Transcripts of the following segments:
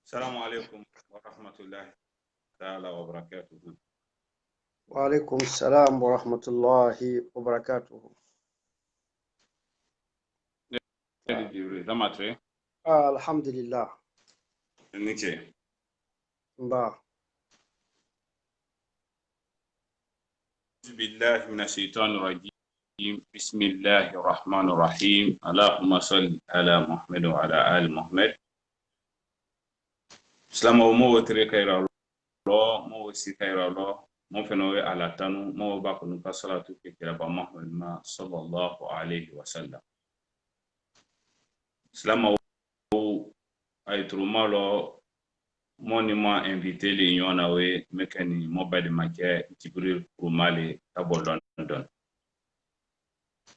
السلام عليكم ورحمة الله تعالى وبركاته. وعليكم السلام ورحمة الله وبركاته. الحمد لله. با أعوذ بالله من الشيطان الرجيم. بسم الله الرحمن الرحيم. اللهم صل على محمد وعلى آل محمد. Islam mo wotre kayra lo mo wasi kayra lo mo fenowe ala tanu mo ba ko ka salatu ke kira ba Muhammad ma sallallahu alayhi wa sallam. Islam ay truma lo moni ma invité les yona we mekani mobile make Jibril Kumale tabo London.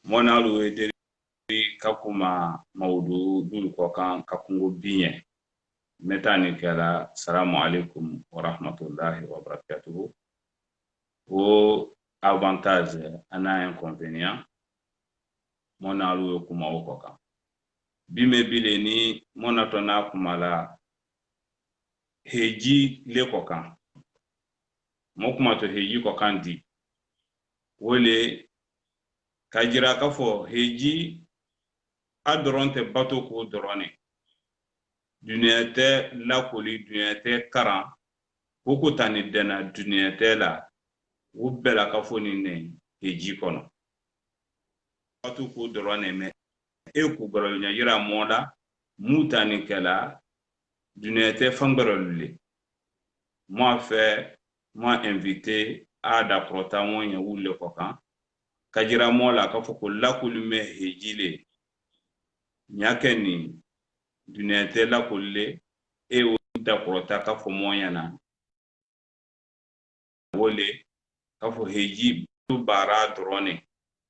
Mona lu we deri kakuma maudu dul ko kan kakungo biye metani kala assalamu alaikum wa rahmatullahi wa barakatuh. O avantage ana inconvénient mona lu we kuma o ko kan bime bile ni mona to na kuma la heji le ko kan mo kuma to heji ko kan di wole kajira ka fo heji adoronte bato ko dorone duniyate la koli duniyate karan koko tani dena duniyate la wubbela ka fo ni ne heji kono bato ko dorone me e ku goro nya yira moda mutani kala duniyate fangbaralulle moi fait moi invité à da prota mo nya wulle ko kan kajira mola ka fo ko la kulume hejile nyakeni duniyate la kulle e o da prota ka fo mo nya na wole ka fo heji tu bara drone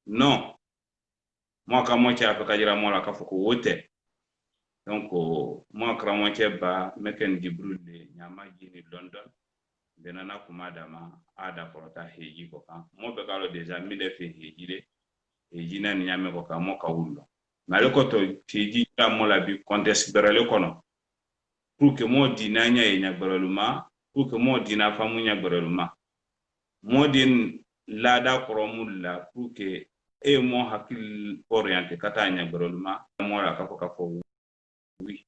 non moi ka mo cha kajira mola ka fo ko wote donc moi kra mo che ba meken Jibril nyama jini London benana kuma dama ada prota heji ko kan mo be kalo déjà mille fe heji le heji na nyame ko kan mo ka wullo male ko to heji ta mo la bi contest berele kono pour que mo dinanya e nyagbereluma pour que mo dina famu nyagbereluma mo din lada kromulla pour que e mo hakil orienté kata nyagbereluma mo la ka fo oui.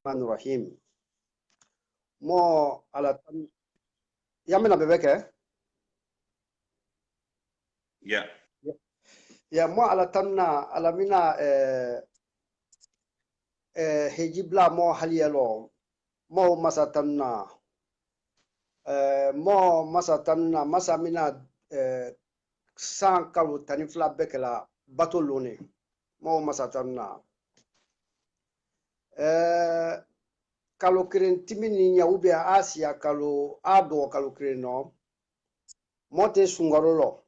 Rahim. Mo ala yamina bebeke. Yeah. Ya mo ala tanna ala mina hejibla mo haliyelo mo masatanna mo masatanna masamina san kalu tanifla bekela batolone mo masatanna kalo kirin timini nya ube Asia kalo ado kalo kirin no mote sungarolo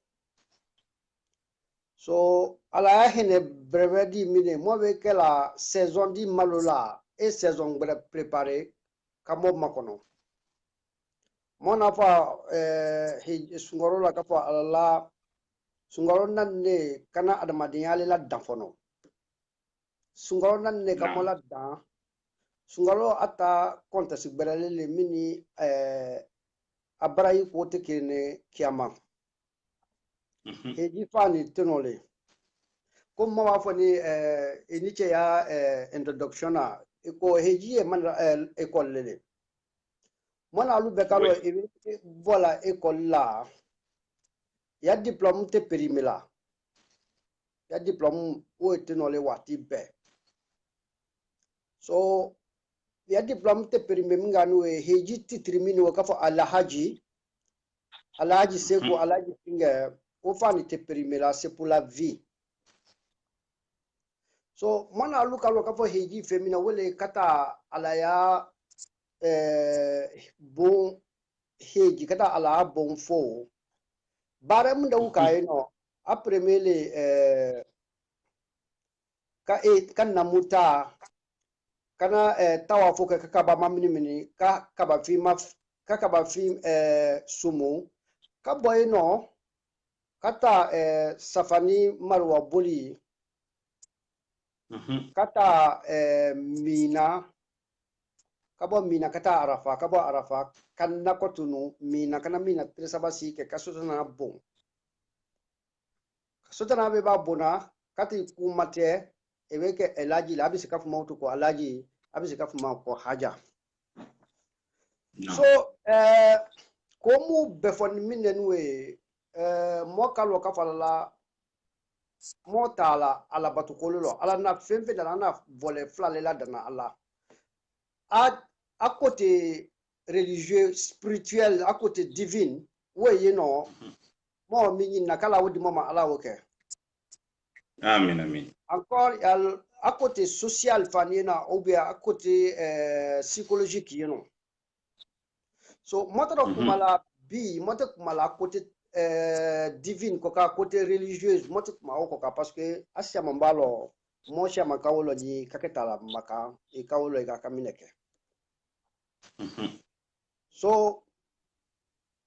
so ala hene brevedi mine mo be kala saison di malola e saison bre préparé kamo makono mona fa sungarola ka fa ala sungaro nanne kana adamadiyale la danfono sungaro nanne kamola dan sungalo ata konta sigberale le mini abrayi kote kene kiama heji fani tenole comme mama fani iniche ya introduction na ko heji e man école le mona alu bekalo voilà école la ya diplôme te périmé la ya diplôme o tenole wati be so ya diplôme te périmé nganu heji titrimini wakafo alhaji seko alhaji pinga o fani te périmé la c'est pour la vie so mana aluka kafo heji femina wele kata alaya bon heji kata ala bon fo bare mun da uka no après mele kan namuta kana tawafu ka kaba mamini mini ka kaba fi sumu ka boy no kata safani marwa boli kata mina kabo mina kata arafa kan nakotunu mina kana mina tresabasi ke kasutana bon kasutana be ba bona kati kumate eweke elaji la bisi kafu mautu ko alaji abisi kafu ma ko haja so komu befon minen we mo kalo kafala mo tala ala batukolo ala na femfe dana na vole flale la dana ala à côté religieux spirituel à côté divine we you know mo minyi nakala wodi mama ala woke amen amen encore à côté social fanina ou bien à côté psychologique you know so motara kumala bi motara kumala à côté divine koka côté religieuse motara kuma koka parce que asia mambalo mo sha makawolo ni kaketala maka e kawolo ga kamineke so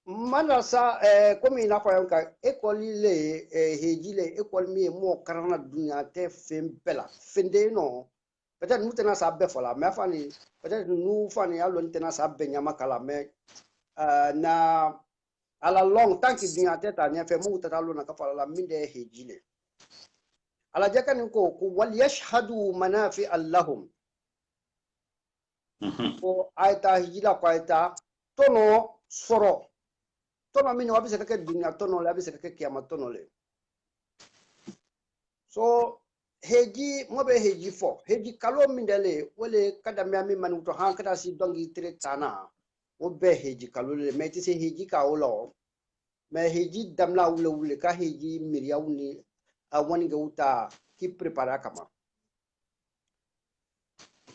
mana sa comme ina fa yanka école le hejile école mi mo karana dunya te fembela fende no peut-être nous tenons ça be fola mais fani peut-être nous fani alon tenons ça be nyama kala mais na ala long tant que dunya te ta nya fe mo tata lona ka fala minde hejile ala jakani ko wal yashhadu manafi allahum ko aita hijila ko aita tono soro tono mini wabi se kake dunya tono le wabi se kake kiyama tono le so heji mobe heji fo heji kalo mindele wole kada mi ami manu to han kada si dongi tre tana o be heji kalo le meti se heji ka wolo me heji damla wule ka heji miriawni a woni ga uta ki prepara kama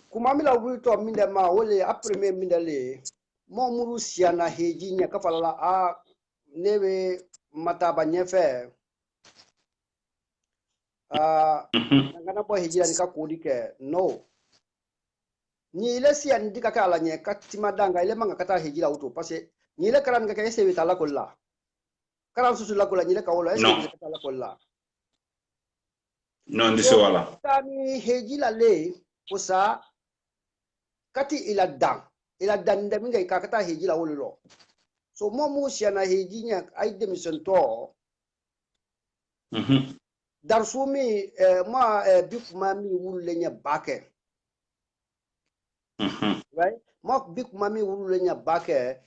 kuma mila wito minde ma wole après mindele mo muru siana heji nya ka falala a nebe mataba nyefe ngana bo heji ani ka kodi ke no ni ile sian dika kala nye katima danga ile manga kata heji la uto parce ni ile karan ka ese wita la kolla karan susu la kolla ni ile ka wolo ese wita la kolla non dise wala tani heji la le posa kati ila dan ndemi ka kata heji la wolo lo so mo musia na heji nya ai demission to darsumi ma bikuma mi wulle nya bake right ma bikuma mi wulle nya bake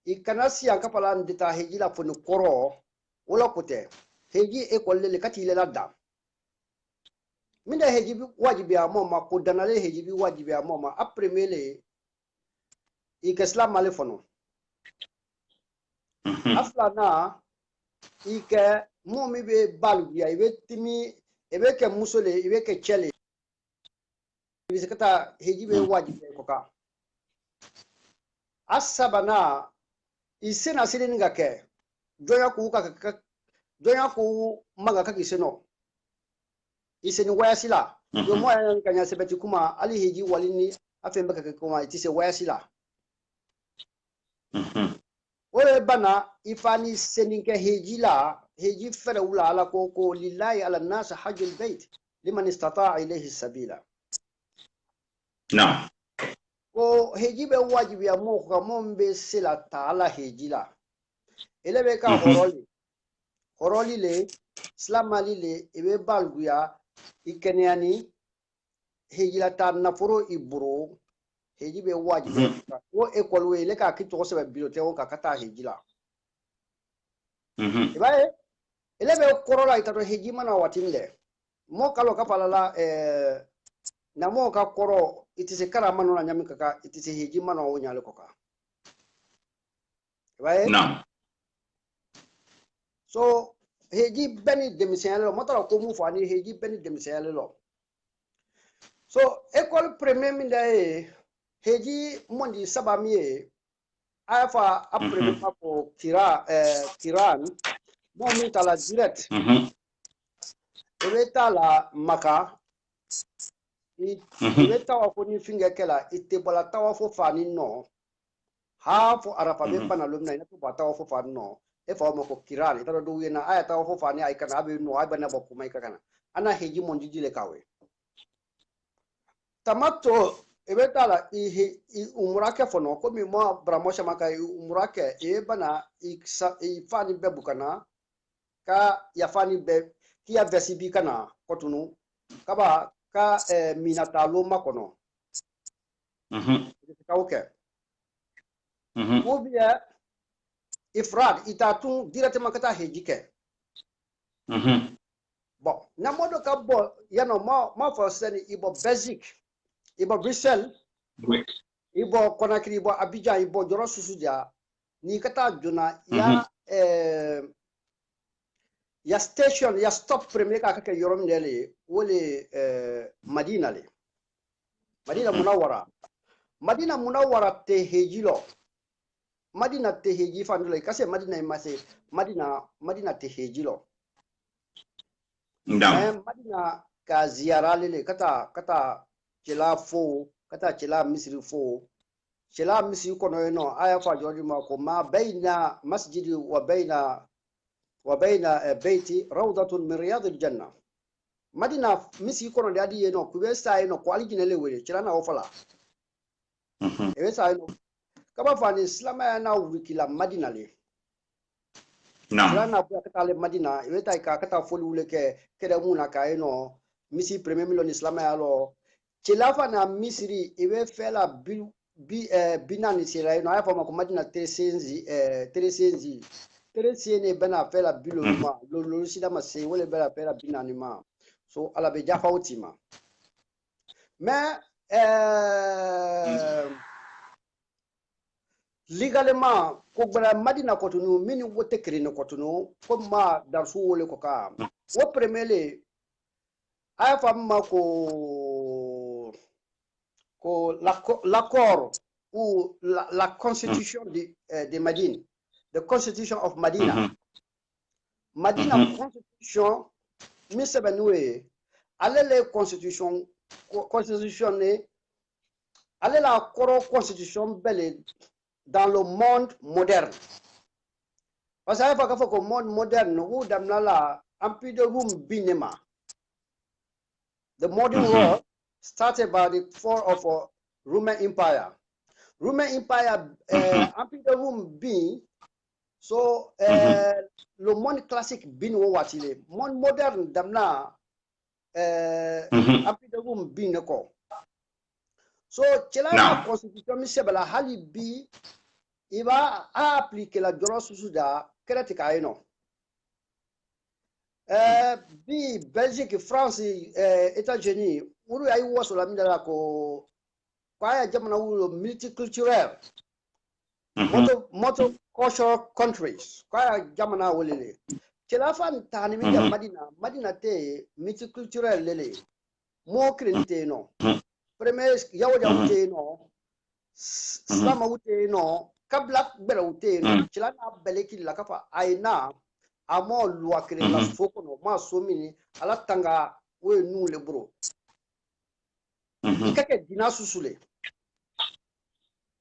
ikanasi an kapala ndita heji la fonu koro wala kote heji e kolle kati ile la da minda heji bi wajibi a moma ko danale heji bi wajibi a moma après mele ikeslam male fono afla na ike momi be balbia ibe timi ebe ke musole ibe ke chele ibe sekata heji be wajibi ko ka asabana isena silini ngake joya ku maga ka kiseno iseni waya sila yo mo yan kanya sebeti kuma ali heji walini afembe ka kuma itise waya sila wale bana ifani seninke heji fere wula ala ko lillahi ala nas hajjul bait liman istata'a ilayhi sabila na ko heji be wajibi ya mo ko mombe sila taala heji la elebe ka horoli le islamali le ebe balguya ikeniani heji la ta nafuro iburo heji be wajibi wo école we le ka kito se be bilote on ka kata heji la ibaye elebe korola itato heji mana watinde mo kalo ka falala na mo ka koro itise kara mano na nyami kaka itise heji mana o nyale koka ibaye na so heji beni demisiyale lo motara ko mu fani heji beni demisiyale lo so école premier minda heji mondi sabamiye afa après ko kiran mo mi tala direct ebe la maka ebe tawa ko ni finge kela ite bala tawa fo fani no ha fo arafa be pana lumna ina to tawa fo fani no e fa mo ko kiran ita do yena aya tawa fo fani ay kana abe no ay bana bokku may kana ana heji mon jijile kawe tamato ebe tala i umurake fo no ko mi mo bramo shama ka umurake e bana i fani be bukana ka ya fani be ki ya vesi bi kana kotunu kaba ka minata lo makono ka oke ou bien ifrad itatu directement kata hejike bon na modo ka bo yano ma for seni ibo basic ibo Bruxelles ibo Conakry ibo Abidjan ibo joro susuja ni kata juna ya station ya stop premier ka kake yorom nele wole Madina le Madina Munawwara te hejilo Madina te heji fandule kase Madina imase Madina te hejilo Madina ka ziara lele kata chela fo kata chela misri fo chela misri kono no aya fa jodi ma ko ma baina masjidi wa baina baiti rawdatun min riyadil janna Madina misri kono de adi no kube sai no ko alijine le wele chela na ofala e sai no kaba fani islam na wikila Madina le chela na bu kata le Madina e tai ka kata foli wule ke da muna ka no misi premier million islam ya lo chela fa na misri e we fela binani sira no afa ko Madina teresenzi bana fela bilo ma lo sida ma se wole bana fela binani ma so ala be jafa utima mais légalement ko bala Madina kotunu mini wote krene kotunu ko ma dar su wole ko ka wo premierle afa ma ko l'accord ou la constitution de Madine, the constitution of Madina. Madina constitution, mise benoué, allez les constitution allez la constitution belle dans le monde moderne. Parce que le monde moderne, où damna la empire de room binema. The modern world started by the fall of Roman Empire. Roman Empire, empire de room bin, so le monde classique bin wo watile. Monde moderne damna empire de room bin ko. So la constitution mi sebala hali bi iba appliquer la droit suda kritika eno. Bi Belgique, France, États-Unis, uru ay waso la mindala ko kwaya jamana uru multiculturel. Multicultural countries. Kwaya jamana wolele. Kelafan tani minja Madina te multiculturel lele. Mo krente no. Premier yawoja ute no. Slama ute no. Kabla bela ute no. Chilana beleki la kafa aina amo loi kele la foko no ma somini ala tanga we nu le bro kake dina susule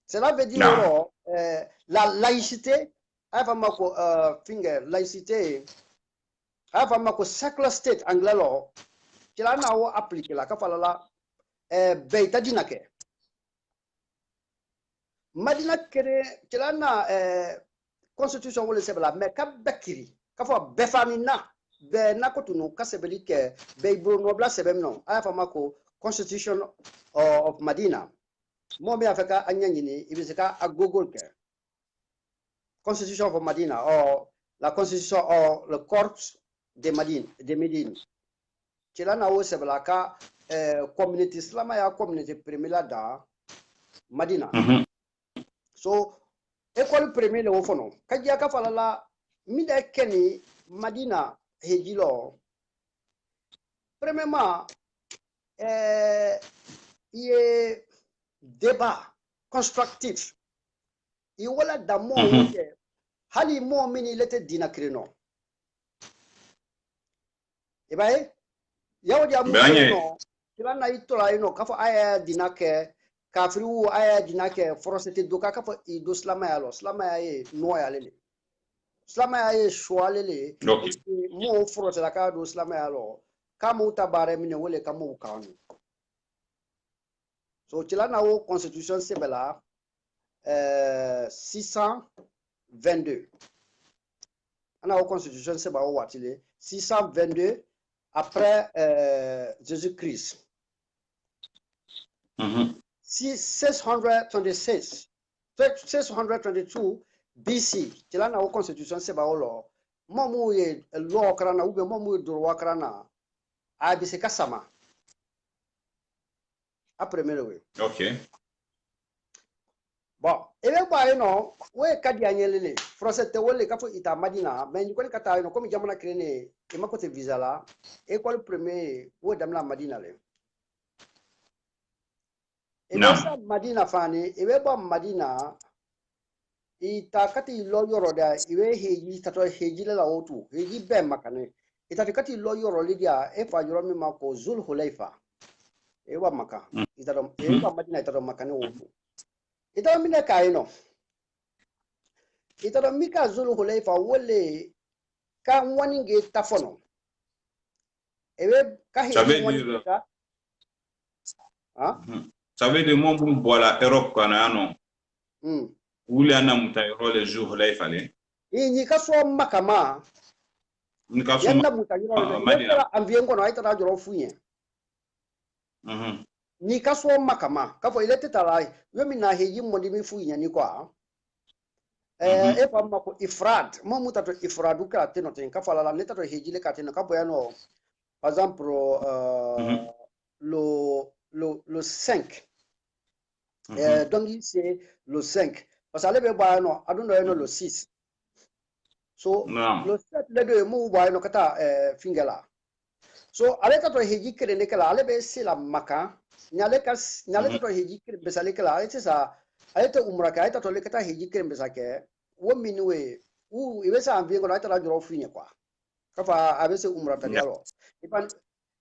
cela veut dire la laïcité avant ko finger laïcité avant ko secular state anglais lo cela na wo appliquer la kafala la beita dinake Madina kere cela na constitution wole sebla mais kabakiri kafo befamina be nakotunu kasebelike be brono bla sebem no afa mako constitution of Madina mo be afeka anyanyini ibiseka a google ke constitution of Madina or la constitution or le corps de Médine cela na wo sebla ka community islama ya community primila da Madina so école premier le wofono kajia ka falala mida keni Madina hejilo premièrement il y a débat constructif i wala da mo wote hali mo mini lete dina krino e bay yawdi amu no kila na itola ino kafa aya dina ke kafriu aya dina ke forosete duka kafa i do slama ya lo slama ya e no ya lele slama ya e shwalele mo forosete la ka do slama ya lo kama utabare mine wole kama ukanu so kila na wo constitution sebela 622 ana wo constitution seba wo watile 622 après Jésus-Christ 626 622 BC kila na wo constitution seba wo lo momu ye law krana ube momu droit krana a bise kasama après melewe okay bon ebe ba no we kadi anyelele français te wole ka fo ita madina mais ni ko kata no comme jamana krene e mako te visa la école premier wo damla madina le ebe sa madina fani ebe ba madina ita kati lo yoro da iwe heji tato heji la otu heji be makane ita kati lo yoro lidia e fa yoro mi mako zul hulaifa e wa maka ita do e ba madina ita do makane otu ita mina kaino ita do mika zul hulaifa wole ka wani nge tafono ebe ka heji wani ka ça veut dire mon bon bola Europe kana ano wuli ana mutayro le jour hulaifa le ni ka so makama ni ka so yanda mutayro madina ambiengo no aita joro funye ni ka so makama ka fo ile tetala yo mi na heji mondi mi funye ni kwa e pa mako ifrad mo mutato ifradu ka teno ten ka fala la neta to heji le ka teno ka boyano par exemple le 5 donc c'est le 5 parce que le boyano aduno le 6 so le 7 le 2 mo boyano kata fingela so ale ka to heji kere ne kala ale be sila maka nyale to heji kere be sale kala ale sa ale to umra ka to le kata heji kere be sake wo minwe u ibe sa ambiengo na ta joro finya kwa kafa abe se umra ta dialo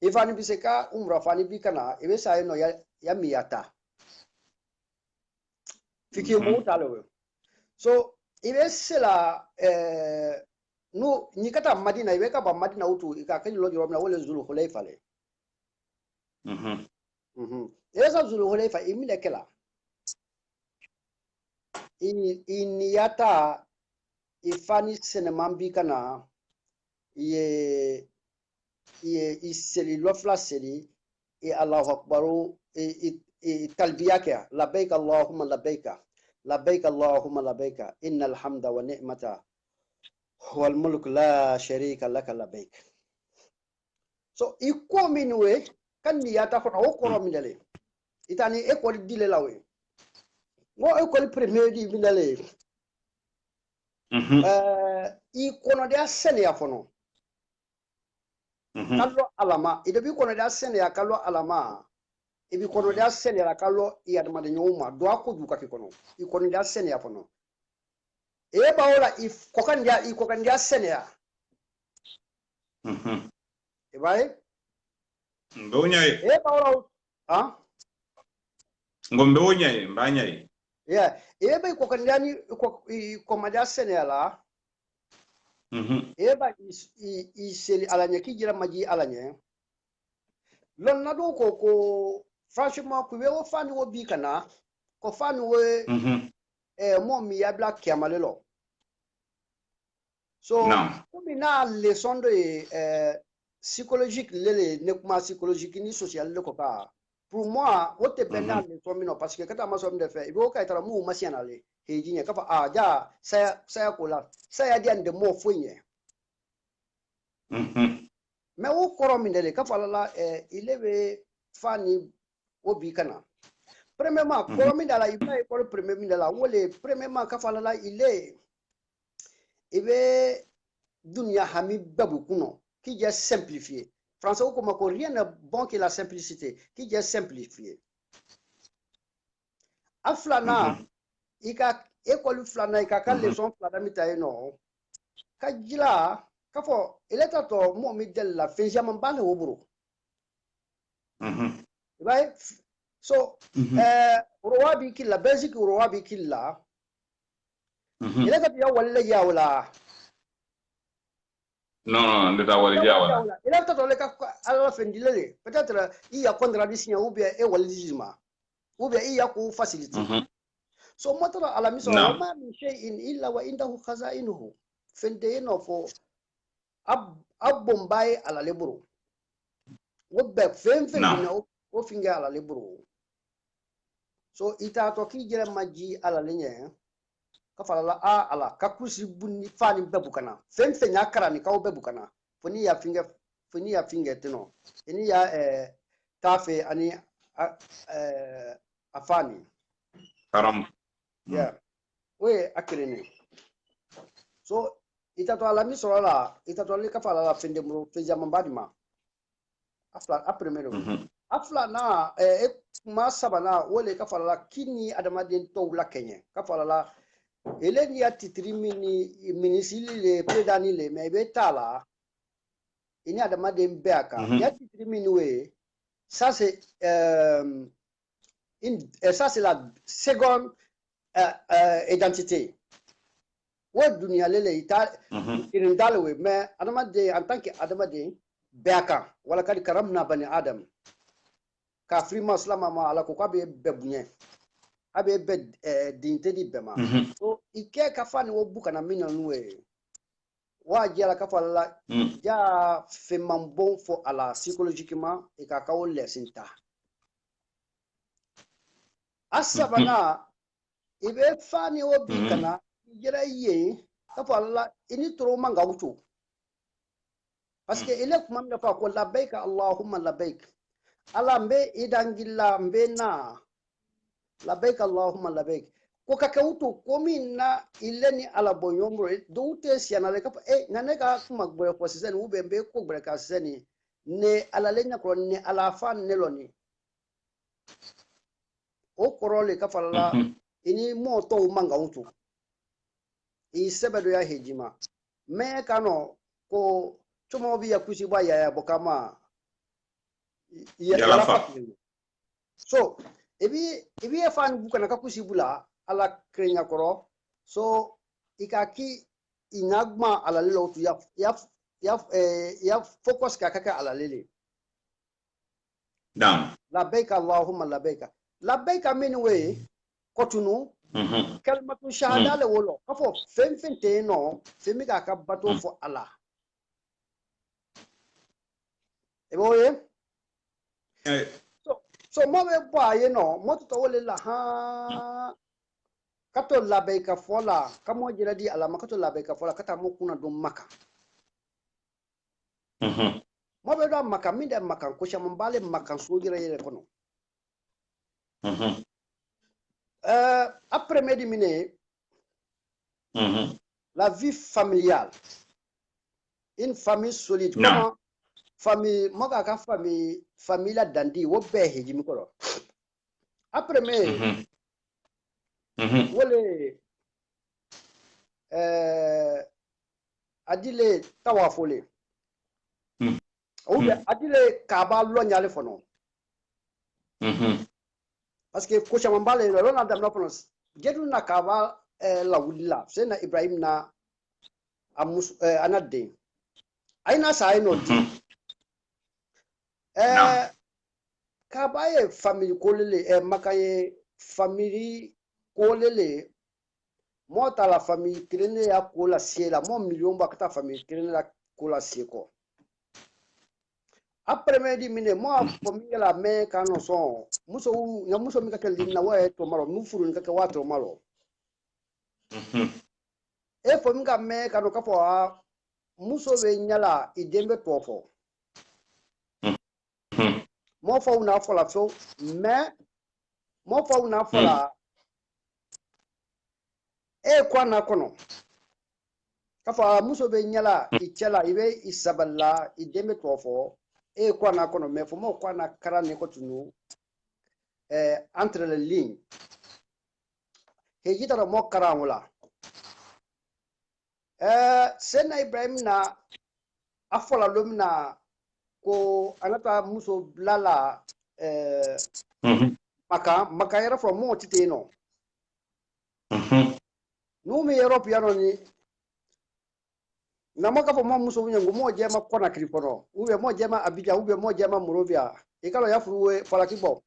ifani biseka umra fani bikana ibe sa no ya miyata fiki mo talo so ibe sila no ni kata madina ibe ka ba madina utu ikakani lo joro na wole zulu hulaifa le esa zulu hulaifa imile kela iniyata ifani senemambi kana ye iseli lofla seli Allahu akbaru talbiyaka labbaik allahumma labbaik allahumma labbaik innal hamda wa ni'mata wal mulk la sharika laka labbaik so iko minwe kan niyata ko okoro minale itani école dile lawe ngo école premier di minale i kono dia sene ya fono kallo alama idebi kono dia sene ya kallo alama ibi kono dia sene ya kallo i adama de nyoma do akku ka kono i kono dia sene ya fono e baola i kokan dia sene ya e bay mbonyai e baola ngombe wonyai mbanyai yeah ebe ko kan yani ko maja senela eba i seli alanya ki jira maji alanya lon na do ko franchement ku we wo fani wo bi kana ko fani we mo mi ya black kiamalelo so ko mi na leçon de psychologique lele ne kuma psychologique ni social le ko ka pour moi o te pendant le tomino parce que kata maso mde fe ibo ka itara mu masianale hejinya kafa ja saya kola saya dia de mo foye mais o koro mindele kafa la ilebe fani obi kana premièrement koro mindala iba e koro premier mindala wole premièrement kafa la ile ibe dunia hami babu kuno qui est simplifié. Français, comme rien n'est bon que la simplicité, qui est simplifié. Aflana, ika école flana ika ka leçon flana mitaye no ka jila ka fo eleta to mo mi del la fe jam mbale woburo right so rowa bi killa basic rowa bi killa eleta ya walla ya wala non ndeta wala jawala eleta to le ka ala fendilele peut-être il y a contradiction ou bien e walisma ou bien il y a ko facilité so motara ala miso wa ma min shay'in illa wa indahu khazainuhu fende no fo bombay ala leburu wo be fen dina o finga ala leburu so ita to ki jere maji ala lenye ka fala ala ka kusi bunni fani bebukana fen nya karani ka o bebukana foni ya finga tino ini ya tafe ani afani karam yeah we akirene so ita to ala miso la ita to le ka fala la fende muro fe jamambadi ma afla apremero afla na ma sabana wole ka fala kini adamaden to la kenye ka fala la eleni ya titri minisili le predani le me be tala ini adamaden beaka ya titri mini we ça c'est ça c'est la seconde identité wo dunia lele ita irin dalwe me adamade en tant que adamade beaka wala kadi karamna bani adam ka frima slama ma ala ko be bebunye abe be dinte di bema so ike ka fani wo buka na mina nuwe wa jela ka fala ja fe mambon fo ala psychologiquement e ka kawo lesinta asabana ibe fani wo bikana jera ye ka fala ini tro manga wuto parce que ile kuma mda fa ko labbaik allahumma labbaik ala mbe idangilla mbe na labbaik allahumma labbaik ko ka kawuto komi na ileni ala bonyomro do te siana le ka nane ka kuma gbe ko sisen ube mbe ko gbe ka sisen ne ala lenya ko ne ala fan ne loni o korole ka fala ini mo to manga wuto i sebedo ya hejima me kano ko tumo bi ya kusi ba ya bokama ya so ebi e fan buka na kakusi bula ala krenya koro so ikaki inagma ala lelo tu ya focus ka kaka ala lele dam labbaika allahumma labbaika min we kotunu kalmatu shahada le wolo kafo fente no femi ka bato fo ala eboye so mo be boa ye no mo to wole la ha kato labbaika fola kamo jira di ala makato labbaika fola kata mo kuna do maka mo be do maka mi de maka ko sham mbale maka so jira yele kono après médimine la vie familiale une famille solide comment famille moga ka famille la dandi wo be hejimi ko après me wole adile tawafole ou adile kaba lo nyale fono parce que ko chama mbale lo na dam na fono gedu na kaba la wudila c'est na Ibrahim na amus anade aina sai no di kabaye famille kolele makaye famille kolele mota la famille kirene ya kola siela mo million ba kata famille kirene la kola sieko après midi mine mo famille la me kano son muso mi ka linna wa to maro mu furu ka wa to maro e fo mi ka me kano ka fo muso be nyala idembe tofo mo fa una fola so mais mo fa una fola kwa na kono kafa muso be nyala ichela ibe isaballa ideme tofo kwa na kono mais fo mo kwa na karane ko tunu entre les lignes heji tara mo karamula Sena Ibrahim na afola lumna ko anata muso blala maka era from mo titeno numi Europe yano ni namaka fo mo muso nyango mo jema kona kripono ube mo jema Abidjan ube mo jema Monrovia ikalo ya fuwe fala kibo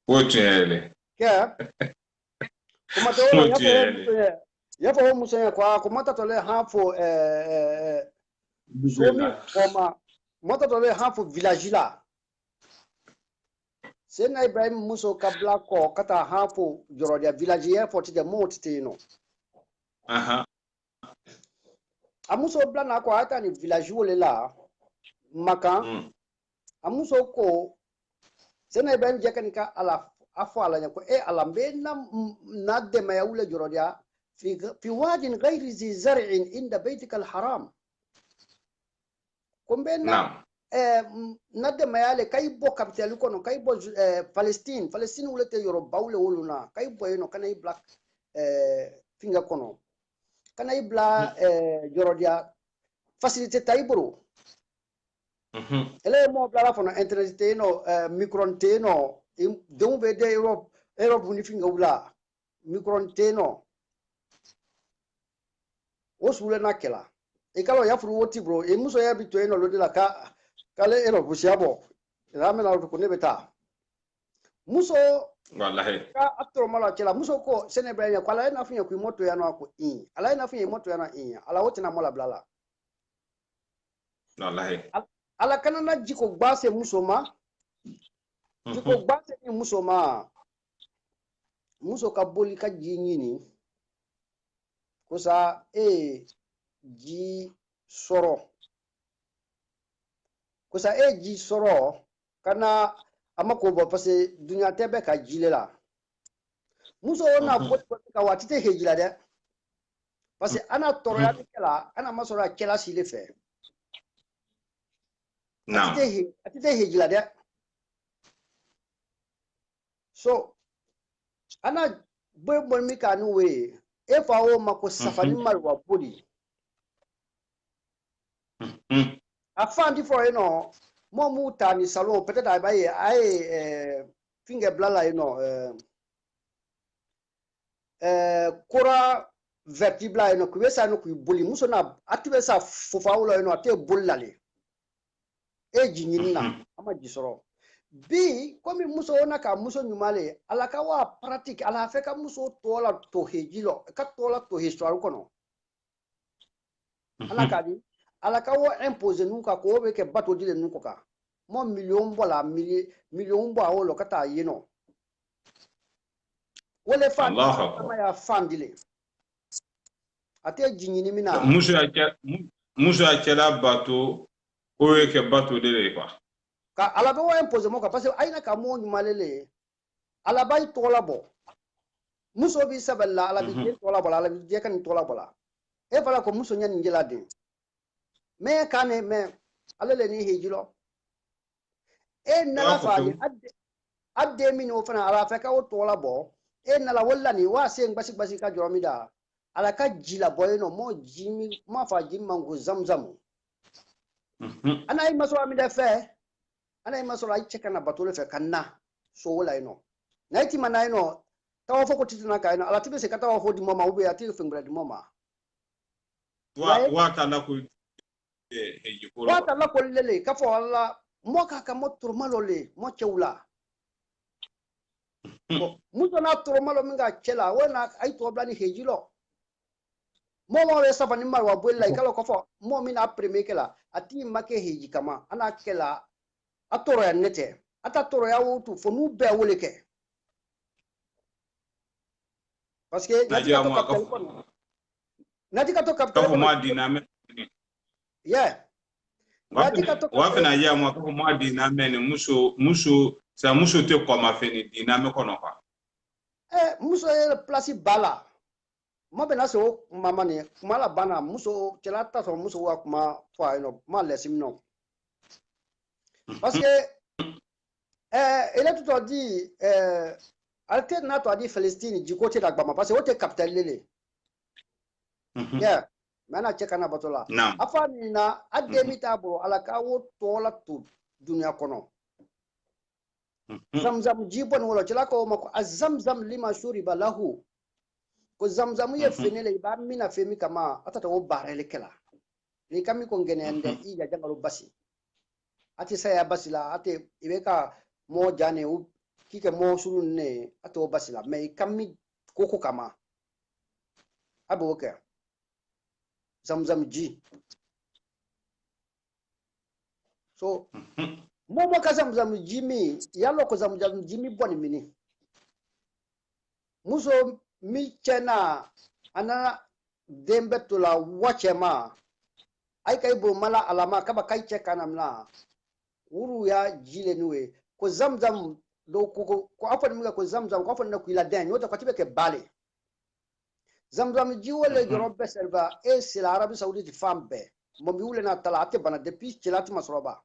Otele ke kuma to ya fo muso ya kwa kuma ta tole hafo somi koma mota tole hafo village la Sena Ibrahim muso kabla ko kata hafo jorodia village ya fo tide mo titeno amuso blana ko ata ni village wole la maka amuso ko Sena Ibrahim jekanika ala afo ala ko ala mbe na de ma yawle jorodia fi wadin ghairi zi zar'in inda baytika alharam kombena na de ma yale kay bo capital ko no kay bo Palestine wule te Yoruba wule woluna kay bo no kanay black finga kono kanay bla jorodia facilité taybro ele mo bla fono internet te no micron te no donc be de Europe ni finga wula micron te no osule na kela ikalo ya furu woti bro muso ya bito eno lodi la kale eno busiabo ramena ko ne beta muso wallahi ka atro mala kela muso ko Senegal ya kwala na funya ku moto ya no ko ala na funya moto ya na ala woti na mola blala wallahi ala kana na jiko gbase muso ma jiko gbase ni muso ma muso ka boli ka jinyini kusa ji soro kusa ji soro kana amako bo parce dunya tebe ka jilela muso na boli ka watite hejila de parce ana toro ya kela ana masora kela sile fe na atite hejila de so ana bo mi ka nu we efa o mako safani marwa body afandi for mo mu tani salon peut-être ay finger blala kora vertebra ku wesa no ku boli muso na atibe sa fofa ulo ate bollale jinyina ama jisoro bi komi muso ona ka muso nyumale ala ka wa pratique ala fe ka muso tola to hejilo ka tola to histoire kono ala ka di ala ka wo impose nuka ko be ke bato dile nuko ka mo million bola million bo awolo kata yino wole fan ma ya fan dile ate jinyini mina muso ya kela bato o ke bato dile kwa ka ala be wo impose mo ka parce que ayina ka mo nyumalele ala bay tola bo muso bi saballa ala bi tola bola ala bi kan tola bola e fala ko muso nyani njela de me kane me alele ni hejilo nala fani adde min o fana ala fa ka o tola bo nala walla ni wa sen basi ka joromida ala ka jila boyno mo jimi ma fa jimmango zamzam ana maso amida fe ana maso ay chekana batole fe kanna so wala naiti mana tawa foko titina ka ala tibe se katawa fo di mama ube ati fengra di mama wa tala ko wata la ko lele ka fo alla mo ka mo turmalo le mo chewla muso na turmalo minga chela wona ay to blani hejilo mo we sabani marwa bolla kala ko fo mo mina premier kala ati make heji kama ana kala atoro ya nete ata toro ya wutu fo nu be wole ke parce que nati ka to kapitale ko ma diname yeah wa fena ya mo ko ma diname ni muso te ko ma feni diname ko no fa muso e place bala mo be na so mama ni mala bana muso chelata so muso wa kuma fa ma lesim no parce que il a tout dit alte na to adi Palestine jikote da gbama parce que wote capital lele yeah mana cheka na batola afa ni na ademi tabo alaka wo tola tu dunia kono zamzam jibon wala chila ko mako azamzam lima shuriba lahu ko zamzam ye fenele ba mina femi kama atata wo barele kala ni kami ko ngenende i ya jangalo basi ati saya basila ate ibeka mo jane u kike mo sulu ne ato basila me kami koko kama aboke zamzam ji so momo ka zamzam ji mi yalo ko zamzam ji mi boni mini muso mi chena ana dembe to la wachema ai kai bo mala alama kaba kai cheka namna uru ya jile nuwe ko zamzam do ko afan mi ko zamzam ko afan na ku ila den yota ko tibe ke bale zamzam ji wala jorobe selva e sil arabi saoudite fambe mo mi wule na talate bana depuis chilati masroba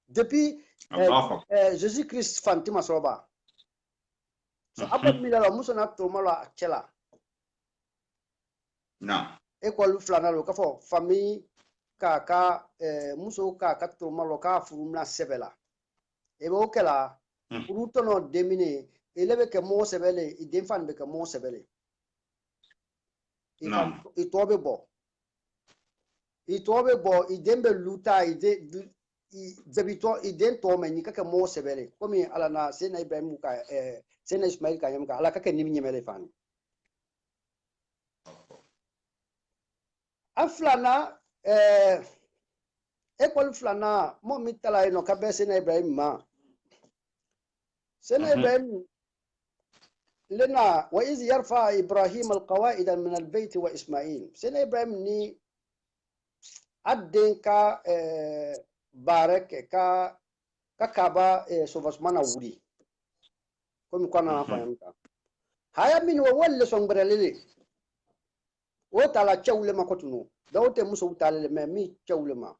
depuis Jésus Christ fanti masroba so afan mi la muso na to mala chela na e ko lu flana lo ka fo famille ka muso ka to malo ka furumna sebela e bo kala uruto no demine elebe ke mo sebele i den fan be ke mo sebele itobe bo i dembe luta i debito i den to me ni ka ke mo sebele komi ala na sena Ibrahim ka sena Ismail ka yam ka ala ka ke nimi nyemele fan aflana école flana mo mitala ino kabe sena Ibrahim ma sena Ibrahim lena wa iz yarfa Ibrahim alqawaid min albayt wa Ismail sena Ibrahim ni adden ka barek ka kaba sovasmana wuri komi kwana na fahimta haya min wa walle sombrelele o tala chawle makotuno dawte muso utale me mi chawle ma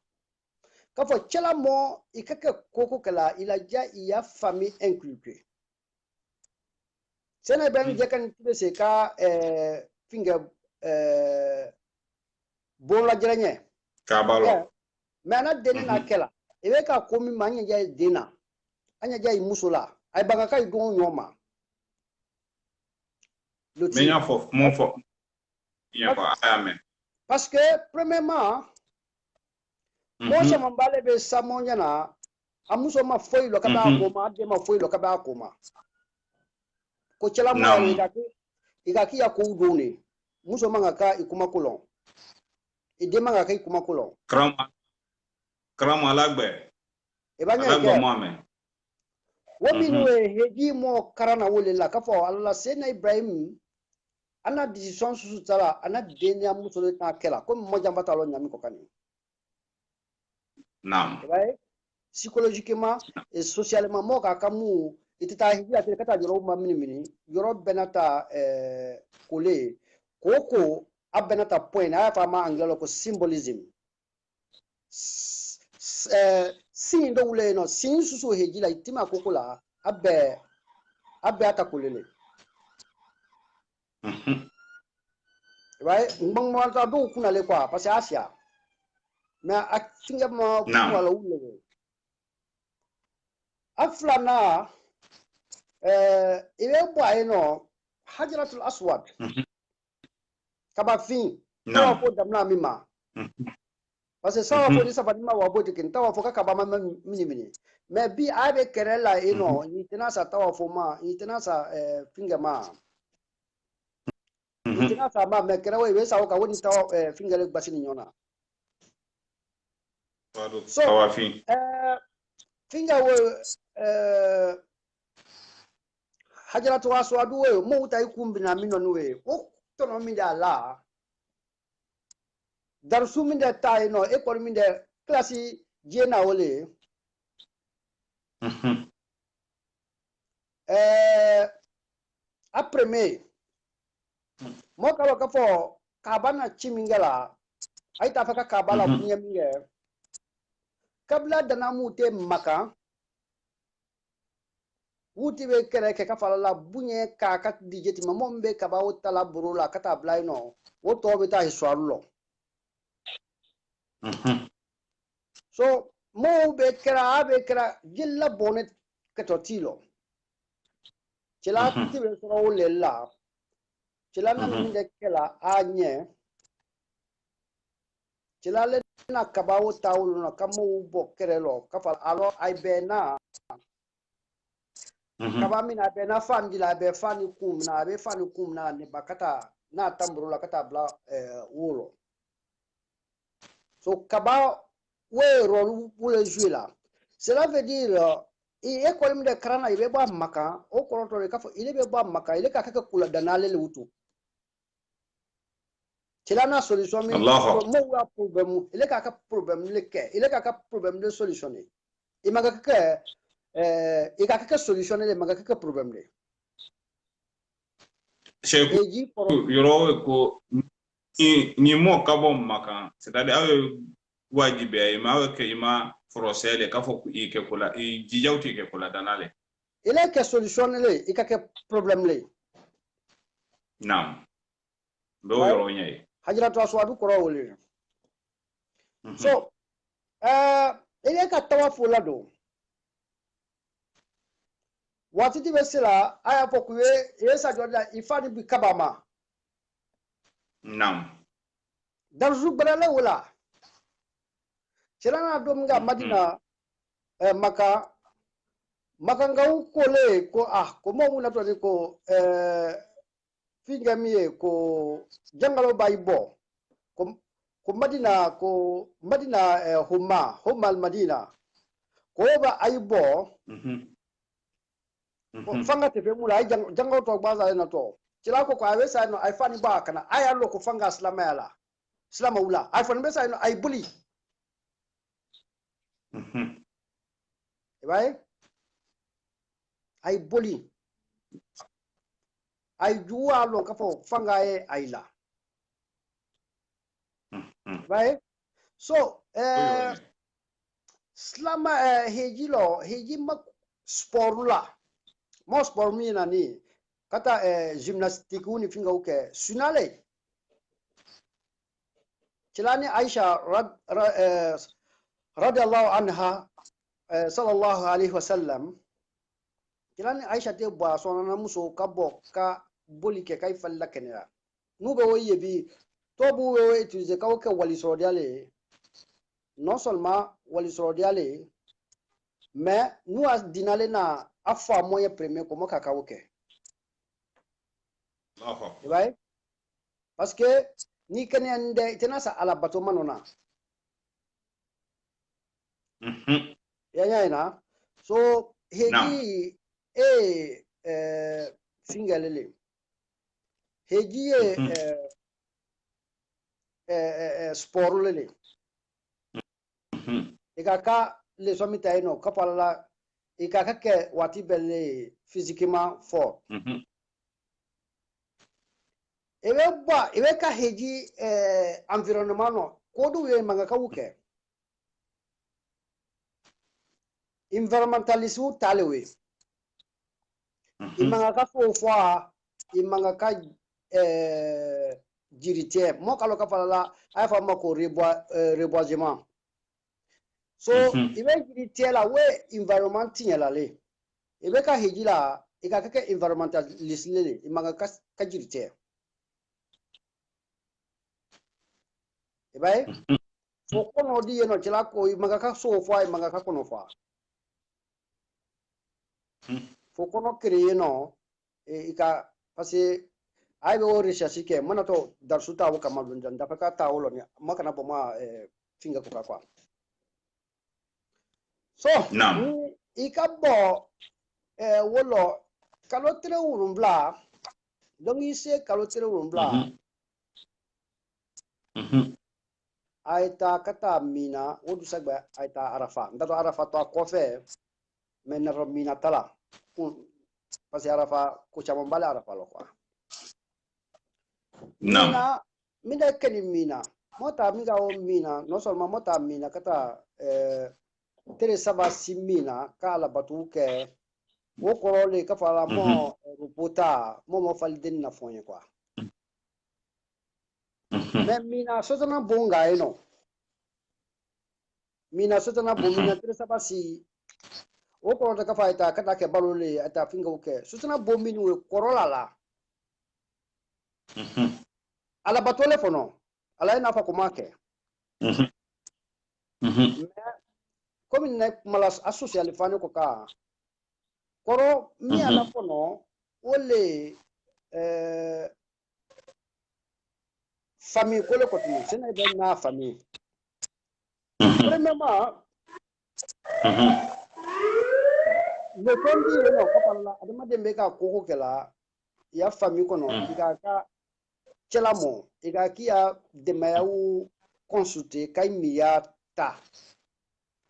kafo chela mo ikake koko kala ila ja iya famille inculquée sena ben jekan tibe se ka finger bon la jrenye kabalo mana deni na kela ebe ka komi manya ja dina anya ja musula ay baga kay don nyoma menya fo mon fo ya fa amen parce que premièrement mo chama mbale be samonya na amuso ma foi lo kaba akoma de ma foi lo kaba akoma ko chela mo ya igaki ya ko udone muso manga ka ikuma kulon ide manga ka ikuma kulon krama lagbe ebanya ke moame wobinwe heji mo karana wole la kafo Allah sena Ibrahim ana decision susu tala ana denia muso le ta kela ko mo jamba talo nyami ko kani naam right psychologiquement et socialement mo ka kamu itita hiji ate kata joro ma mini joro benata kole koko abenata point na fa ma angelo ko symbolism sin do wule no sin susu heji la itima koko la abe ata kolele right mbang mo ta do kuna le kwa parce asia na akinga ma wala wule aflana ibe boy no hajratul aswad kaba fin tawa fo damna mima parce que sawa fo ni safadi ma wa boti kin tawa fo ka kaba ma mini mais bi abe kerela ino ni tena sa tawa fo ma ni tena sa finga ma ni tena sa ma me kera we sa ka woni tawa finga le basini nyona so tawa fin finga we hajratu aswadu we mo utai kumbi na minonu we o tono mi da la darsu min da tai no e por min da klasi jena wole après me mo ka fo kabana chimingala ai ta faka kabala bunya minge kabla da namu te maka wuti be kere ke ka fala la bunye ka ka dijeti mombe ka ba wota la burula kata blai no woto be ta histoire lo so mo be kera jilla bonet kato tilo cela tibe so lella cela na minde kela anye cela le na kabawo tawulu na kamo bo kerelo kafal alo ay bena kaba mina bena fandi la be fani kum na be fani kum na ne bakata na tamburu la kata bla wolo so kaba we rôle wule jouer là cela veut dire il est comme de krana il be ba maka o koroto le kafo il be ba maka il ka kaka kula danale le wutu cela na solution mi mo wa problème il ka problème le ke il ka problème de solutionner il maga ka il ka solutionner le maga ka problème le chez yoro ko ni mo kabo maka c'est-à-dire wajibe ma ke ima frosele ka fo i ke kula i jijawti ke kula danale il ka solutionner le il ka problème le nam do yoro nyai hajratu aswadu koro wole so il ka tawafu la do wati di besila aya pokuwe yesa joda ifani bi kabama nam darzu brala wala chirana do mga madina maka ngau kole ko ko mo muna to ko finga miye ko jangalo baybo ko madina huma al madina ko ba aybo fanga te mula ay jango to baza na to cila ko awe sa no ay fani ba kana ay allo ko fanga slama wula ay fani be sa no ay buli right ay buli ay juwa lo ka fo fanga e ayla right so slama heji mak sporula mo sport mi na ni kata gymnastique uni finga uke sunale chilani Aisha radiyallahu anha sallallahu alaihi wasallam chilani Aisha te ba sona na muso kabo ka boli ke kai falla kenera nu be woye bi to bu we utiliser ka uke wali sodiale non seulement wali sodiale mais nous as dinale na afa moyen premier comme kakao ke right parce que ni kenende tenasa ala bato manona ya so heji fingalele heji sporulele ikaka le somita ino kapala ikaka ke wati belle physiquement fort ewe ka heji environnement no kodu we manga ka wuke environmentalisme talewe imanga ka fofwa imanga ka jirite mo kalo ka fala ay fa mako reboisement so ibe jirite la we environment tinyala le ibe ka heji la ikaka ke environmentalist le imanga ka jirite ibai so kono di no chila ko imanga ka so fa imanga ka kono fa fo kono créer no ika parce ay be recherche ke mana to dar suta wo kamal dun da ka ta wolo ni makana bo ma finga ko kwa so ika bo wolo kalotre urumbla donc ise kalotre urumbla aita kata mina wodu sagba aita arafa ndato arafa to kofe men mina tala parce arafa ko chama bala arafa lo kwa mina keni mina mota miga o mina no seulement mota mina kata tere saba simina kala batu ke o koro le ka fala mo rupota mo falden na fonye kwa mais mina sotana bonga eno mina sotana bomina tresa basi o koro ka fa ita kata ke balole ata finga oke sotana bomini we korola la ala batole fono ala ina fa komake comme ne mala associal fani ko ka koro mi ala fono ole famille ko le ko tunu sene be na famille premièrement le tondi no ko palla adama de be ka koko kala ya famille kono iga ka celamo iga kiya de mayawu consulter kay miya ta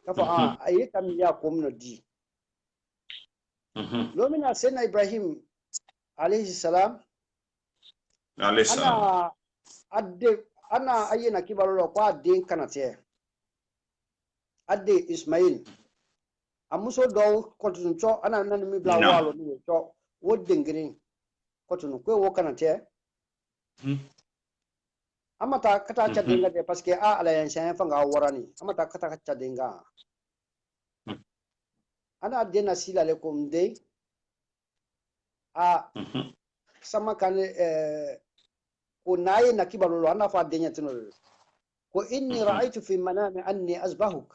kafa ayi kamiya komno di lomina sena ibrahim alayhi salam ana ayena kibalo ko adin kanate adde ismail amuso do kontinu cho ana nan mi bla walo ni cho wodengrin kontinu ko wo kanate amata kata cha denga de parce que ala yan shan fanga warani amata kata cha denga ana dena sila lekum de sama kan ko nayi na kibalo ana fa denya tino ko inni ra'aytu fi manami anni azbahuk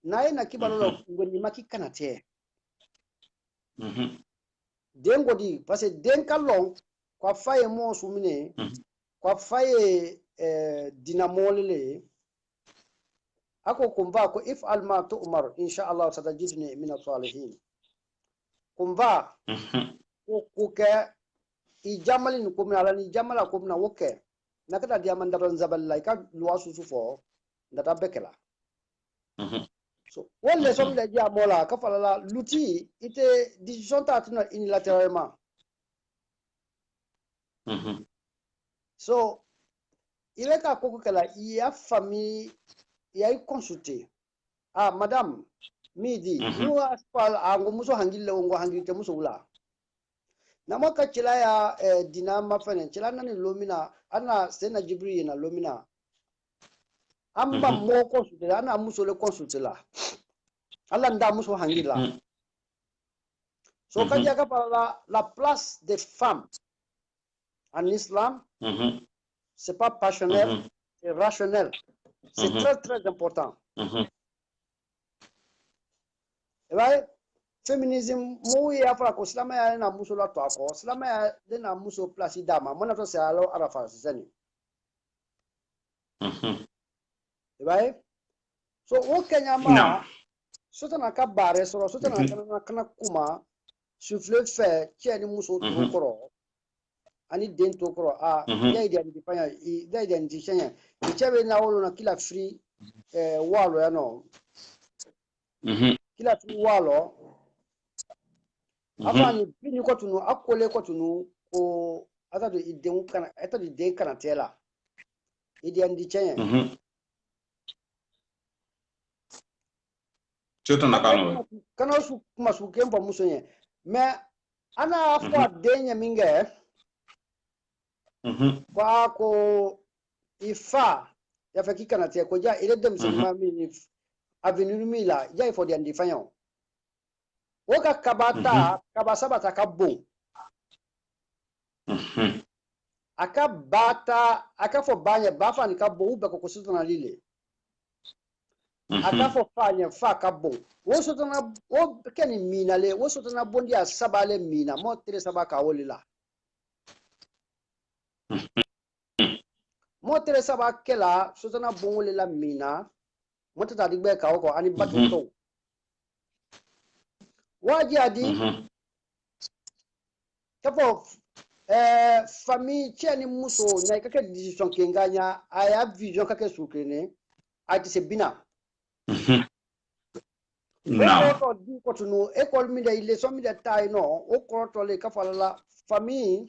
nayi na kibalo ngoni maki kanate den godi parce que den kallon ko faye mo sumine ko faye dinamolele ako kumba ko if alma tu'mar insha Allah satajidni min as-salihin kumba ko ke i jamalin ko min alani jamala ko min woke nakata diaman daron zaballa ka luwasu sufo ndata bekela so wolle som le dia mola ka falala luti ite decision ta tuna unilatéralement so ile ka koko kala ya famille ya consulter madame midi nu aspal ango muso hangille ngo hangite muso wula namo ka chila ya dina mafene chila nani lomina ana sena jibril na lomina amba mo consulter ana muso le consulter la Allah nda muso hangila so ka jaga par la place des femmes en islam c'est pas passionnel c'est rationnel c'est très très important right feminism mo ya fara ko islam ya na muso la to ko islam ya de na muso place dama mona to se alo arafa sani right so o kenya ma sotana ka bare so sotana kana kuma souffle fait tieni muso to koro ani den to koro ya identify ya identification ni chebe na wolo na kila free walo ya no kila free walo afani bini ko tunu akole ko tunu ko ata do iden kana ata do den kana tela identification choto na kanu kana su kuma su kempa muso nye me ana afwa denya minge kwa ko ifa ya fakika na tia ko ja ile dem se mami avenue mila ja ifo di andifanyo woka kabata kabasaba takabo akabata akafo banya bafa ni kabo ube ko kusuto na lile akafo fanya fa kabo woso tana o keni mina le woso tana bondi asaba le mina mo tere saba ka wolila mo tere saba kela so tana bonwole la mina mo tata digbe ka ko ani batuto waji adi kafo famille cheni muso nya kake decision kenganya aya vision kake sukene ati se bina ko di ko tunu école mi de ile so mi de tay no o ko to le ka fala famille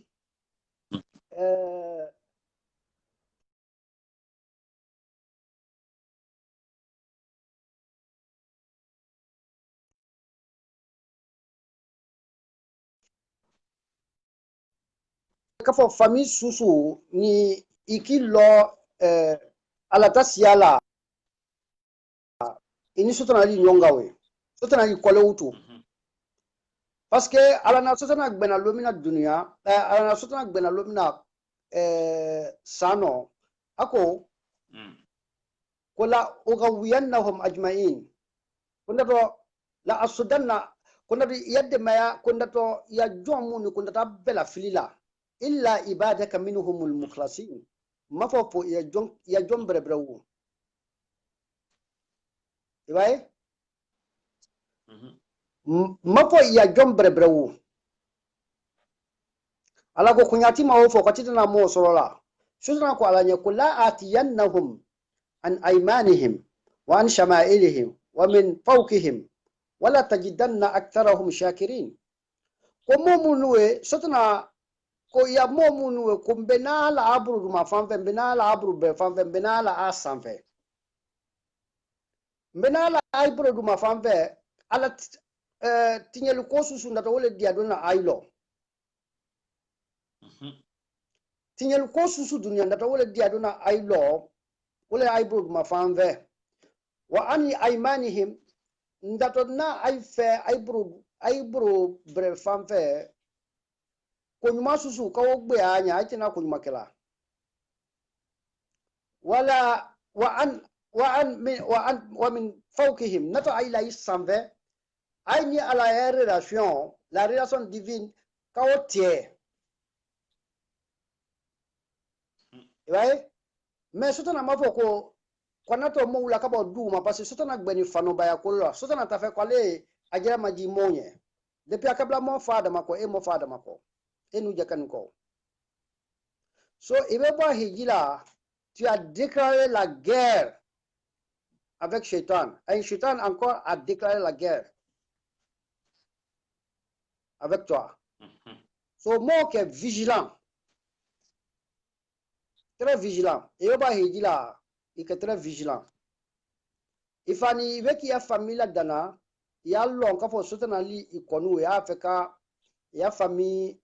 kafo famille susu ni ikilo alata siala ini sotana li nyongawe sotana li kole utu parce que alana sotana gbena lomina dunia alana sotana gbena lomina sano ako kola ugawiyannahum ajma'in kunda to la asudanna kunda to yadde maya kunda to ya jomu kunda ta bela filila illa ibadaka minhumul mukhlasin mafofo ya jon berebrewu ibai mafo ya jon berebrewu ala ko kunyati ma wofo ko titana mo sorola sudana ko ala nyakula atiyannahum an aymanihim wa an shama'ilihim wa min fawqihim wala tajidanna aktharahum shakirin ko momunuwe sotana ko ya momunuwe ko benala abru ma fanfe benala abru be fanfe benala asanfe benala abru ma fanfe ala tinyelu ko susu ndata wole diadona aylo tinyelu ko susu dunya ndata wole diadona aylo wole abru ma fanfe wa ani aymanihim ndato na ayfe aybro bre fanfe ko nyuma susu ka wogbe anya atina ko nyuma kala wala wa min fawqihim nato ayla isamve ayni ala relation la relation divine ka wotie right mais sotana mafo ko nato mo wula ka bo duma parce que sotana gbeni fano baya ko lo sotana ta fe ko le ajira maji monye depuis akabla mo fada mako e mo fada mako et nous jakanko so ibeba hijila tu as déclaré la guerre avec Shaitan et Shaitan encore a déclaré la guerre avec toi so moi qui est vigilant très vigilant ibeba hijila il est très vigilant ifani ibeki ya famille dana ya lon ka fo sotana li ikonu ya afeka ya famille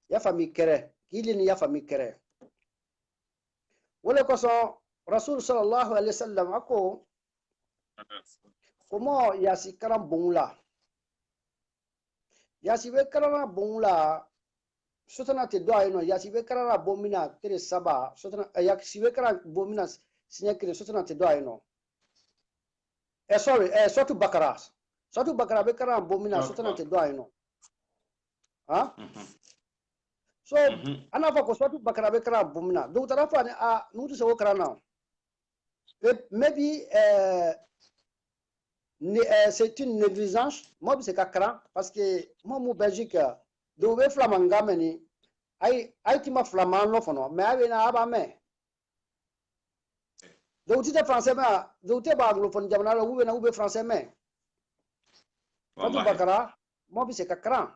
ya famille kere kili ni ya famille kere wala ko so rasul sallallahu alaihi wasallam ako komo ya si karam bongla ya si be karana bongla sotana te do ayno ya si be karana bomina tere saba sotana ya si be karana bomina sinya kire sotana te do ayno sorry sotu bakara be karana bomina sotana te do ayno ha so ana fa ko sotu bakara be karana bomina do tara fa ne a nutu se wo karana maybe c'est une négligence moi c'est kakra parce que moi mon Belgique do be flamanga meni ai ti ma flamano fono mais ave na aba me do ti te français ma do te ba anglophone jamana la ube na ube français me sotu bakara moi c'est kakra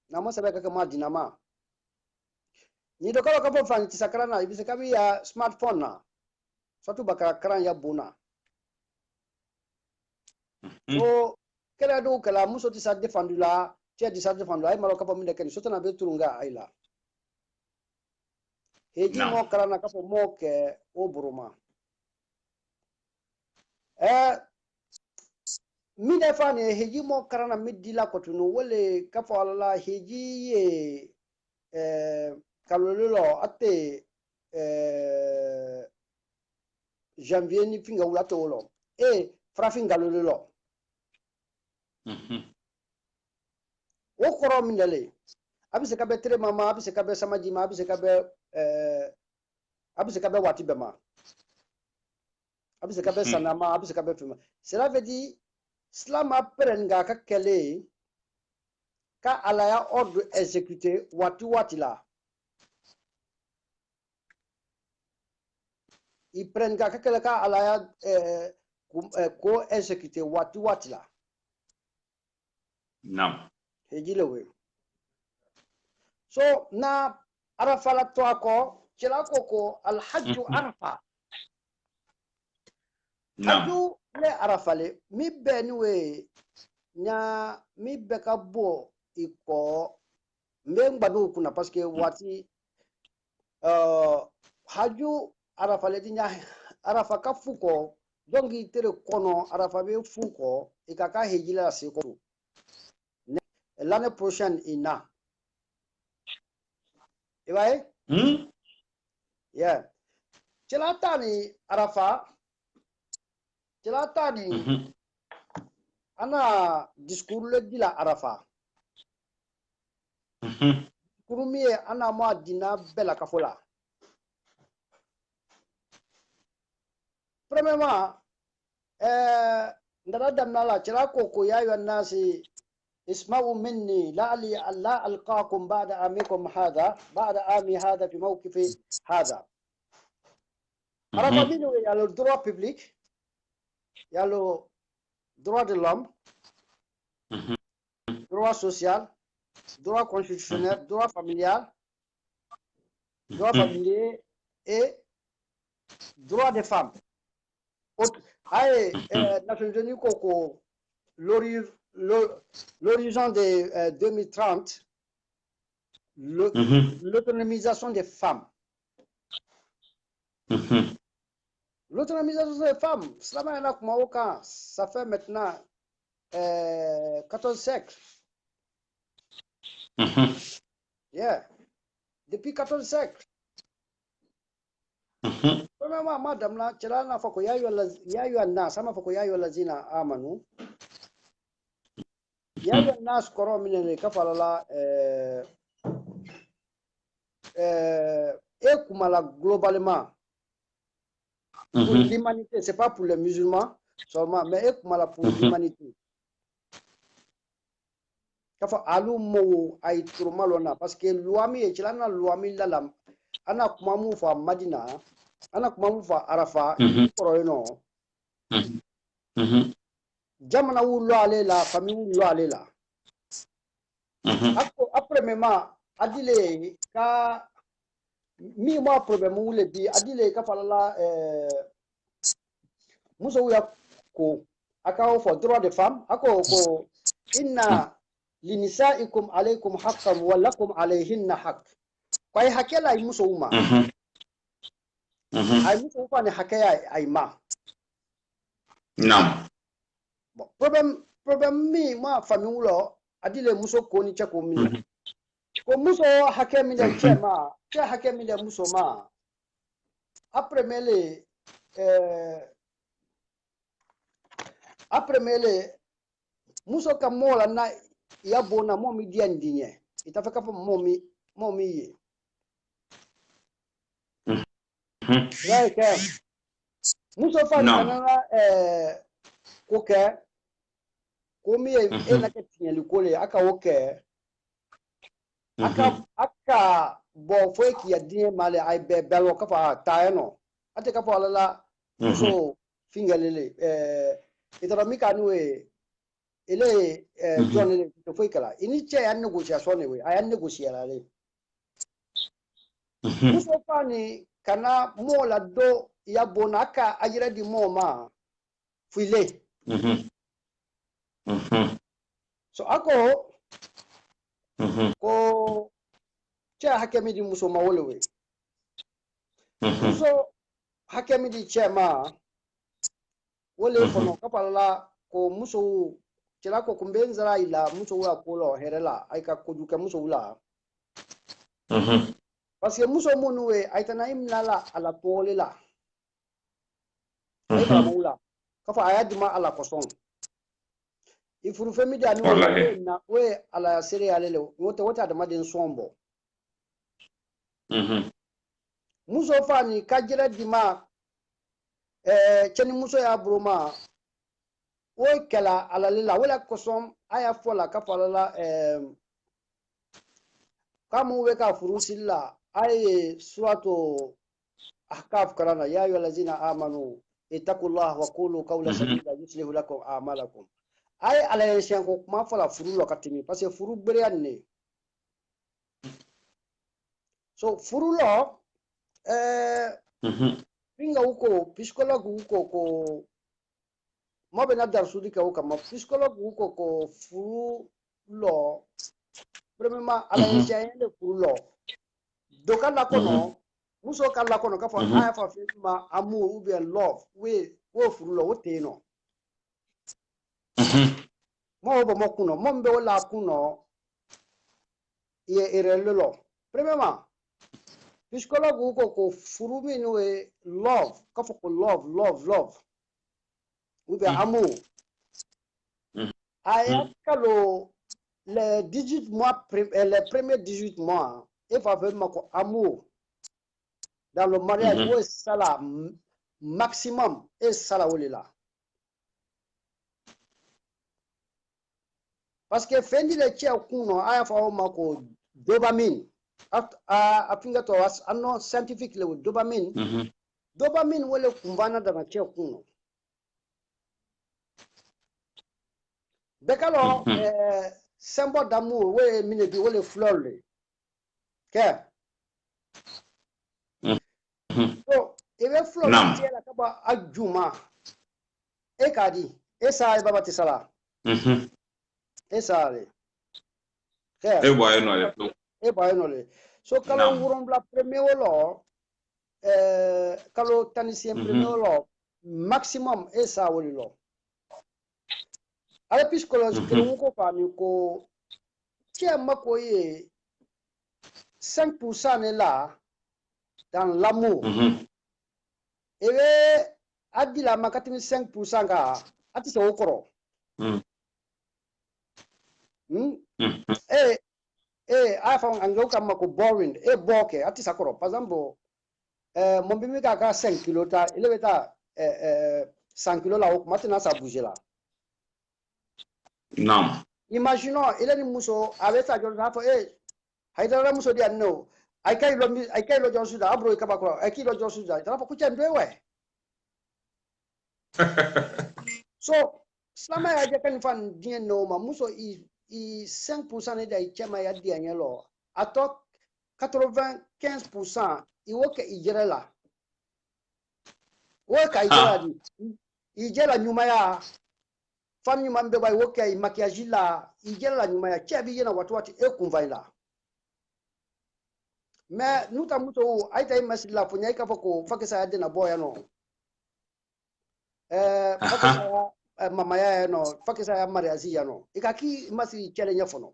na mo sabe ka ma dinama ni do kala ka fo fan ti sakra na ibi se kabi ya smartphone na sotu bakara kran ya bona so kala do kala muso ti sa défendu la ti di sa défendu ay maro ka fo mi de ken sotu na be turunga ay la heji mo kala na ka fo mo ke o buruma mi de fa ne heji mo kala na mi di la ko tunu wole ka fo la heji ye kalololo ate janvier ni finga wula tolo frafinga lololo wo koro mindele abise kabe tere mama abise kabe samaji ma abise kabe wati bema abise kabe sanama abise kabe fima cela veut dire islam aprenga ka kele ka alaya ordre exécuté wati la il prennent ka kele ka alaya ko exécuté wati la nam hejilewe so na arafa la to ako chela ko al hajju arafa hajju le arafa le mi benwe nya mi be ka bo iko mbeng banu kuna parce que wati haju arafa le dinya arafa ka fuko dongi tere kono arafa be fuko ikaka hejila siko l'année prochaine ina ewaye yeah chelatani arafa chelatani ana discours le dila arafa kurumie ana ma dina bela kafola premièrement ndara damnala chira ko ya nasi اسمعوا مني لعلي لا ألقاكم بعد عامكم هذا بعد عامي هذا في موقف هذا عرفوا منه يالو droit public يالو droit de l'homme droit social droit constitutionnel droit familial droit familier et droit des femmes Nations Unies koko l'horizon de 2030, l'autonomisation des femmes. L'autonomisation des femmes, ça fait maintenant 14 siècles. Yeah. Depuis 14 siècles. Premièrement, madame là, tu l'as fait qu'il y a eu un nas, ça m'a fait qu'il y a eu la zina amanu. Il y a eu un nas koro minene kafalala et kumala globalement pour l'humanité, c'est pas pour les musulmans seulement, mais et kumala pour l'humanité. Kafa alu mo ay turmalona parce que luami e chilana luami lalam ana kumamu fa Madina ana kumamu fa Arafa koro no jamana wu ale la famille wu ale la après même adile ka mi mo problème wu le bi adile ka falala muso ya ko aka fo droit de femme ako ko inna linisaikum alaykum haqqan wa lakum alayhinna haqq kwai hakela ay muso uma ay muso ufa ne hakaya ay ma nam bon problème mi ma famille lo adile muso ko ni chako mi ko muso hake mi de chema che hake mi de muso ma après mele muso ka mola na ya bona momi diandinye itafika po momi ye right muso fa kana koke komi e na ke tinyeli kole aka oke aka bo fo ki ya dinye male ai be belo ka fa taeno ate ka fa la muso fingalele itara mika nuwe ele John ele to foi kala ini che ya négociation ne we aya négocier la le muso fani kana mo la do ya bonaka ajira di mo ma fuile so ako ko cha hakemi di muso ma wole we muso hakemi di chema wole fono kapala ko muso chela ko kumbenzara ila muso wa kolo herela aika kojuka muso ula parce que muso munwe aitana imlala ala pole la aika mula kafa ayadima ala koson ifuru femi da ni na we ala sere alele wota da madin sombo muso fani kajira dima cheni muso ya broma we kala ala lela wala kosom aya fola kapala kamu we ka furusilla ay suratu ahkaf karana ya ayyuhallazina amanu ittaqullaha wa qulu qawlan sadida yuslihu lakum a'malakum ay ala yeshan ko ma fola furu lokatimi parce que furu berianne so furu lo pinga uko psychologue uko ko mo be na dar sudi ka uka ma psychologue uko ko furu lo premièrement ala yesiya le furulo do kala kono muso kala kono ka fo aya fa ma amour ou bien love we wo furulo wo teno mo bo mo kuno mo mbe wala kuno ye erello premièrement psychologue ko furu mi no love ka fo ko love ou bien amour aya kalo les 18 mois les premiers 18 mois il va vraiment ko amour dans le mariage où ça là maximum et ça là où là parce que fendi le tia kuno aya fa mako dopamine a finga to was anno scientific le dopamine dopamine wala kumbana da tia kuno bekalo symbole d'amour we mine bi wala fleur le ke so ebe fleur tia la kaba ajuma e kadi e sa e baba tisala esale e boy no le so kalo wuron bla premier wolo kalo tanisien premier wolo maximum esa woli lo ala psychologie ko ko fami ko tie mako ye 5% est là dans l'amour et adi la makatimi 5% ga ati so okoro iPhone angoka mako boring boke ati sakoro par exemple mon bimi ka 5 kg ta il est à 100 kg là maintenant ça bouge là non imaginons il est muso avec ça je fa haidara muso dia no ai kai lo jonsu da abro ka bakro ai ki lo jonsu da tara ku chen we so slama ya je kan fan dien no ma muso i 5% da ichema ya dia nyelo ato 95% iwoke ijere la woka ijera di ijera nyuma ya fam nyuma mbe ba woke makiaji la ijera la nyuma ya chebi yena watu ekunvaila mais nous ta muto aita imasi la funya ka foko fakisa ya dina boya no fakisa mama ya no fakisa ya mariazi ya no ikaki masi challenge fono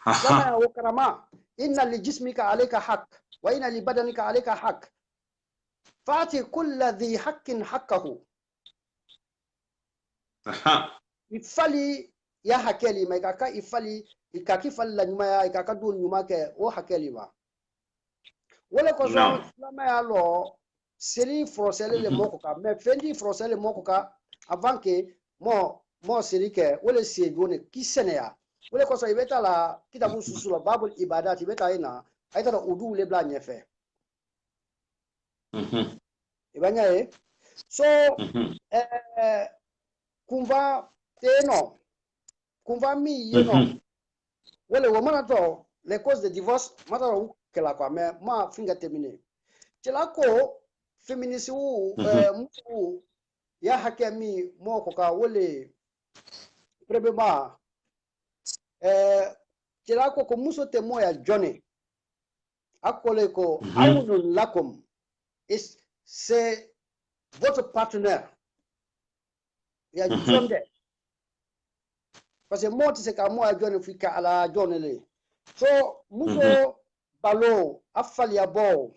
kama wakarama inna li jismika alayka haqq wa inna li badanika alayka haqq fati kulli dhi haqqin haqqahu ifali ya hakeli maikaka ifali ikaki fali la nyuma ya ikaka dun nyuma ke o hakeli ba wala ko so lama ya lo seri frosele le moko ka mais fendi frosele moko ka avant que mo seri ke wala se gone kisene ya wala ko so ibeta la kitabu susu la babul ibadat ibeta ina aita da udu le bla nyefe ibanya so kumva teno kumva mi yeno wala wo mana to les causes de divorce mata ro kela kwa mais ma finga terminé tela ko féministe ou mutu ya hakemi mo ko ka wole probablement tela ko muso te mo ya jone akole ko aunun lakum c'est votre partenaire ya jonde parce que moi c'est ka mo ya jone fika ala jone le so muso balo afali ya bo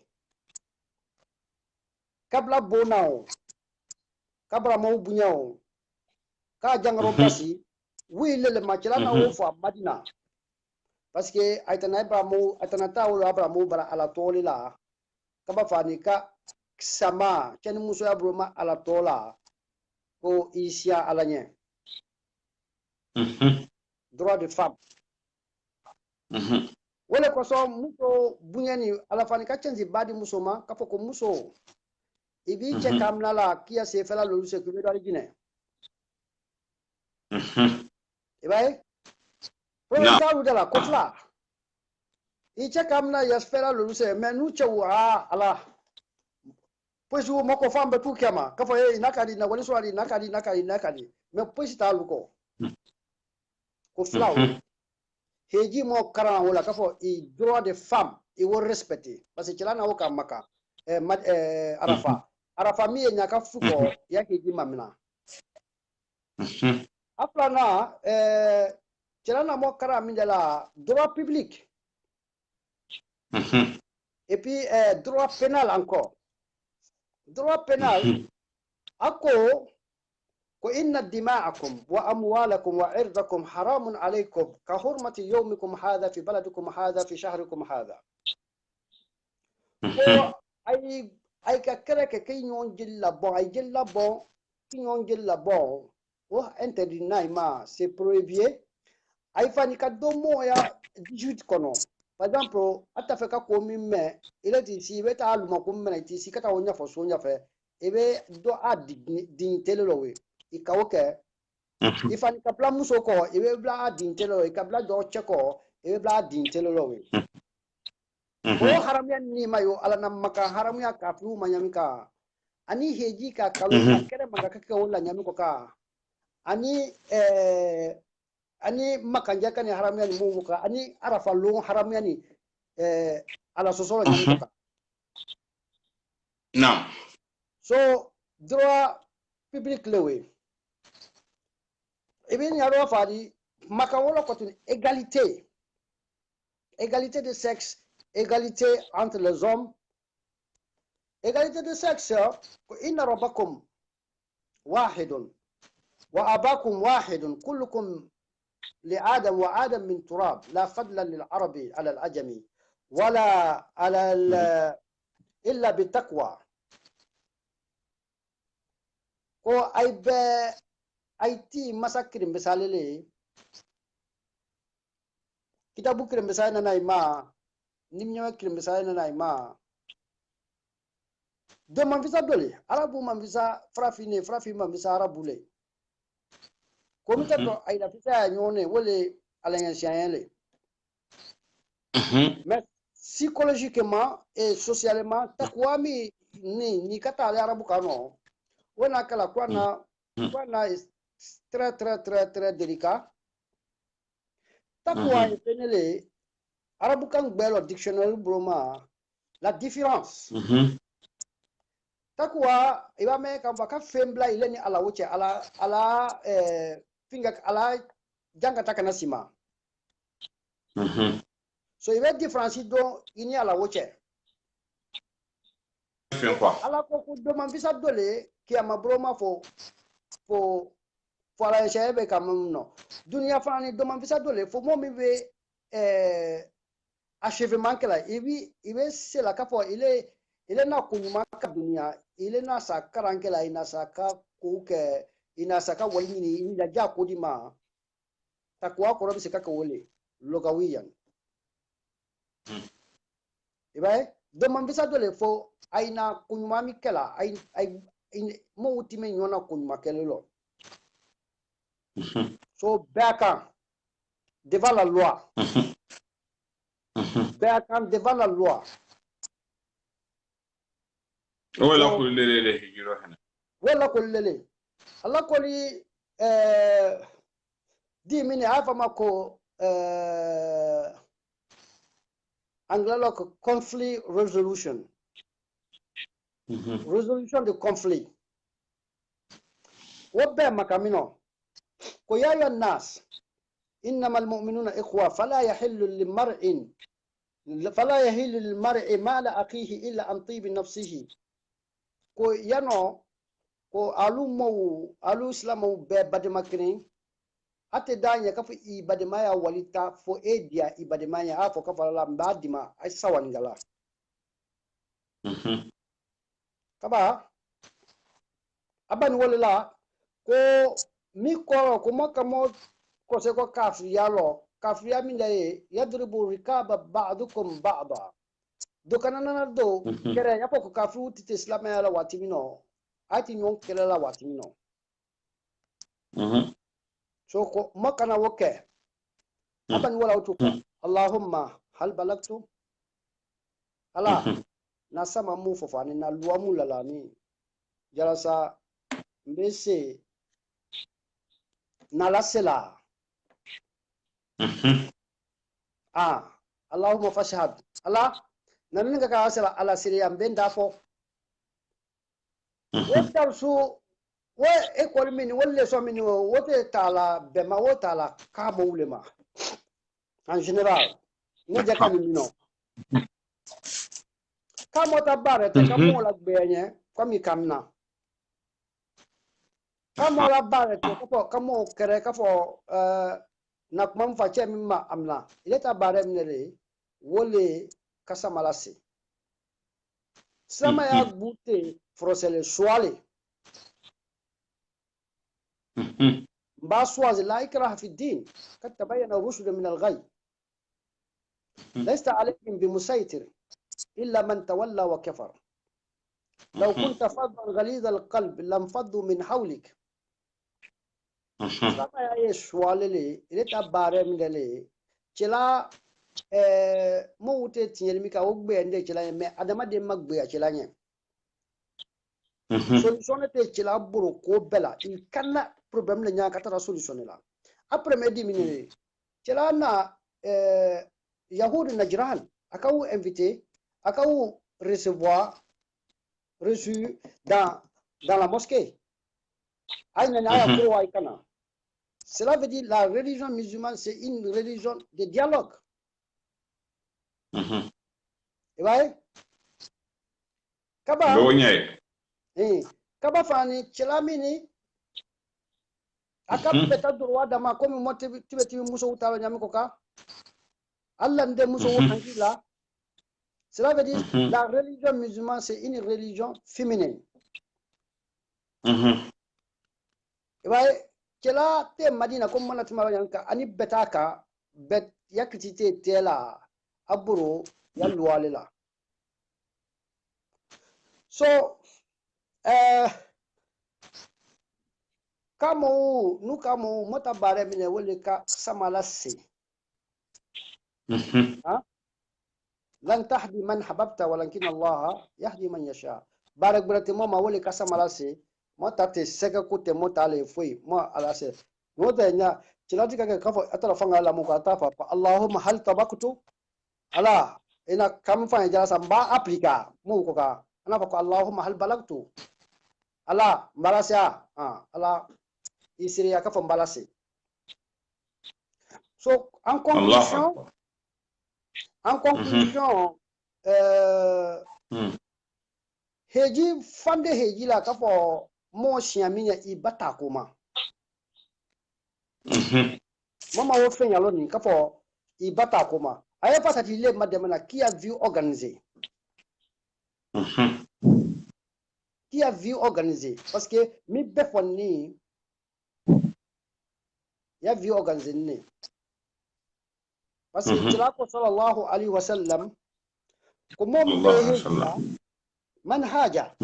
kabla bonao kabla mo bunyao ka jangaro basi wi le machela na wo fa madina parce que aitana abramo aitana tawo abramo bara ala toli la kaba fani ka sama ken muso ya broma ala tola ko isia ala nye droit de femme wala ko so muso bunyani ala fani ka chenzi badi muso ma ka foko muso ibi che kamna la kia se fela lo se kume do gine ibai no ta u dala kotla i che kamna ya fela lo se menu che wa ala pues u moko famba tu kema ka fo nakadi na wali swali nakadi me pues ta luko ko flaw heji mo karan wala ka fo i droit de femme i wo respecter parce que cela na wo ka maka arafa arafa mi nya ka fuko ya heji mamina après na cela na mo karan mi de la droit public et puis droit pénal encore droit pénal ako وإن دماءكم وأموالكم وعرضكم حرام عليكم كحرمة يومكم هذا في بلدكم هذا في شهركم هذا. أي ككرك كي ينجل لبون أي جل لبون كي ينجل لبون أنت ديناي ما c'est prohibié. أي فاني كدومو يا 18 كونو. Par exemple, atafeka komi me ile ti si beta aluma komi na ti si kata wonya fo sonya fe ebe do a dignité le lowe ikawoke ifani kapla muso ko ebe bla dignité le lowe ikabla do cheko ebe bla dignité le lowe o haramya ni mayo ala na maka haramya kafu manyamika ani heji ka kalona kere manga kake wala nyami ko ka ani ani makanja kan haramya ni mumuka ani arafa lo haramya ni ala sosoro nyami ko non so droit public lewe ibin yaro fadi maka wala ko tun égalité de sexe égalité entre les hommes égalité de sexe ko inna rabbakum wahidun wa abakum wahidun kullukum لآدم وآدم من تراب لا فضل للعربي على العجمي ولا على إلا بالتقوى ko ay ti masakir misalele kitabu kirim misal na ima nimnyo kirim misal na ima do man visa dole arabu man visa frafi man visa arabu le komita do ay la visa nyone wole alayen mais psychologiquement et socialement takwa mi ni kata arabu kano wona kala kwana est très délicat takwa penele arabu kan gbelo dictionnaire broma la différence takwa iba me kan baka fembla ile ni ala wuce ala finga ala janga takana sima so ibe différence do ini ala wuce ala ko do man visa dole ki ama broma fo ala shebe kam no dunia fani do man visa dole fo mo mi be achèvement kala ibi c'est la kapo ile na kunyuma ka dunia ile na sa karankela ina saka kuke ina saka walini ina ja kodima takwa ko robi se kaka wole logawiyan ibai do man visa dole fo aina kunyuma mi kala ai mo utime nyona kunyuma kelelo so baka devant la loi devant la loi wala ko lele hijiro hana wala ko lele Allah ko li di mini afa mako anglo ko conflict resolution resolution de conflit وبه مكامنو كويا الناس إنما المؤمنون إخوة فلا يحل للمرء مال أخيه إلا عن طيب نفسه كو يانو كو ألو إسلامو بدمكرين أتى دانيا كفو إبادمايا واليتا فو إيديا إبادمايا أفو كفالا مبادما أي سوان غلا كبا أبان ولا ko mi ko makamo ko se ko kafiya min jaye yadribu rikaba ba'dukum ba'da do kanana do kere yapo ko kafu tite islam ya la watimino ati nyon kele la watimino so ko makana woke aban wala utuka allahumma hal balagtu ala nasama mu fofani na luamu lalani jalasa mbese na la sela Allahumma fashhad Allah nan nga ka asala ala siriyam ben dafo wata su wa ekol min wolle so min wote tala be ma wota la ka mo ulema en général ne jaka ni no ka mo ta barete ka mo la gbenye ko mi kamna ka mo la barete ka mo kere ka fo nak mam fa che mimma amna ile ta bare mnele wole kasamalase sama ya bute frosele swale ba swazi la ikraha fi din kad tabayyana rushd min al-ghay laysa alayhim bimusaytir illa man tawalla wa kafar law kunta faddan ghalid al-qalb lam faddu min hawlik sama ya swale le ile ta bare mnele chela mo wute tinyel mi ka ogbe ende chela me adama de magbe ya chela nye solution te chela buru ko bela il kana problème le nya ka tara solution la après me di minute chela na yahudi najran akawu invité akawu recevoir reçu dans la mosquée aina na ya ko wa ikana cela veut dire la religion musulmane c'est une religion de dialogue. Right? Kaba kaba fani chelamini akap beta droit dama comme mo tibeti muso utala nyami koka Allah nde muso hangila. Cela veut dire la religion musulmane c'est une religion féminine. Right? Kela te madina comme mona tima yanka ani betaka bet yakitite tela aburo yalwalela. So kamo mota bare mine wole ka samalase lan tahdi man hababta walakin Allah yahdi man yasha barak berarti mo ma wole ka samalase mota te sega kute mota le foi mo alase mota nya cilati ka ka fo atara fanga la mu ka ta fa Allahumma hal tabaktu ala ina kam fa ja samba aplika mu ko ka ana fa Allahumma hal balagtu ala mbalasa ala isiriya ka fa mbalase. So en conclusion heji fande heji la ka fo mo shiaminya ibata kuma mama wo fenya lo ni ka fo ibata kuma aya pasati le mademana qui a vu organiser qui a vu organiser parce que mi befoni ya vu organiser ni parce que tilako sallallahu alaihi wasallam kuma من هاجر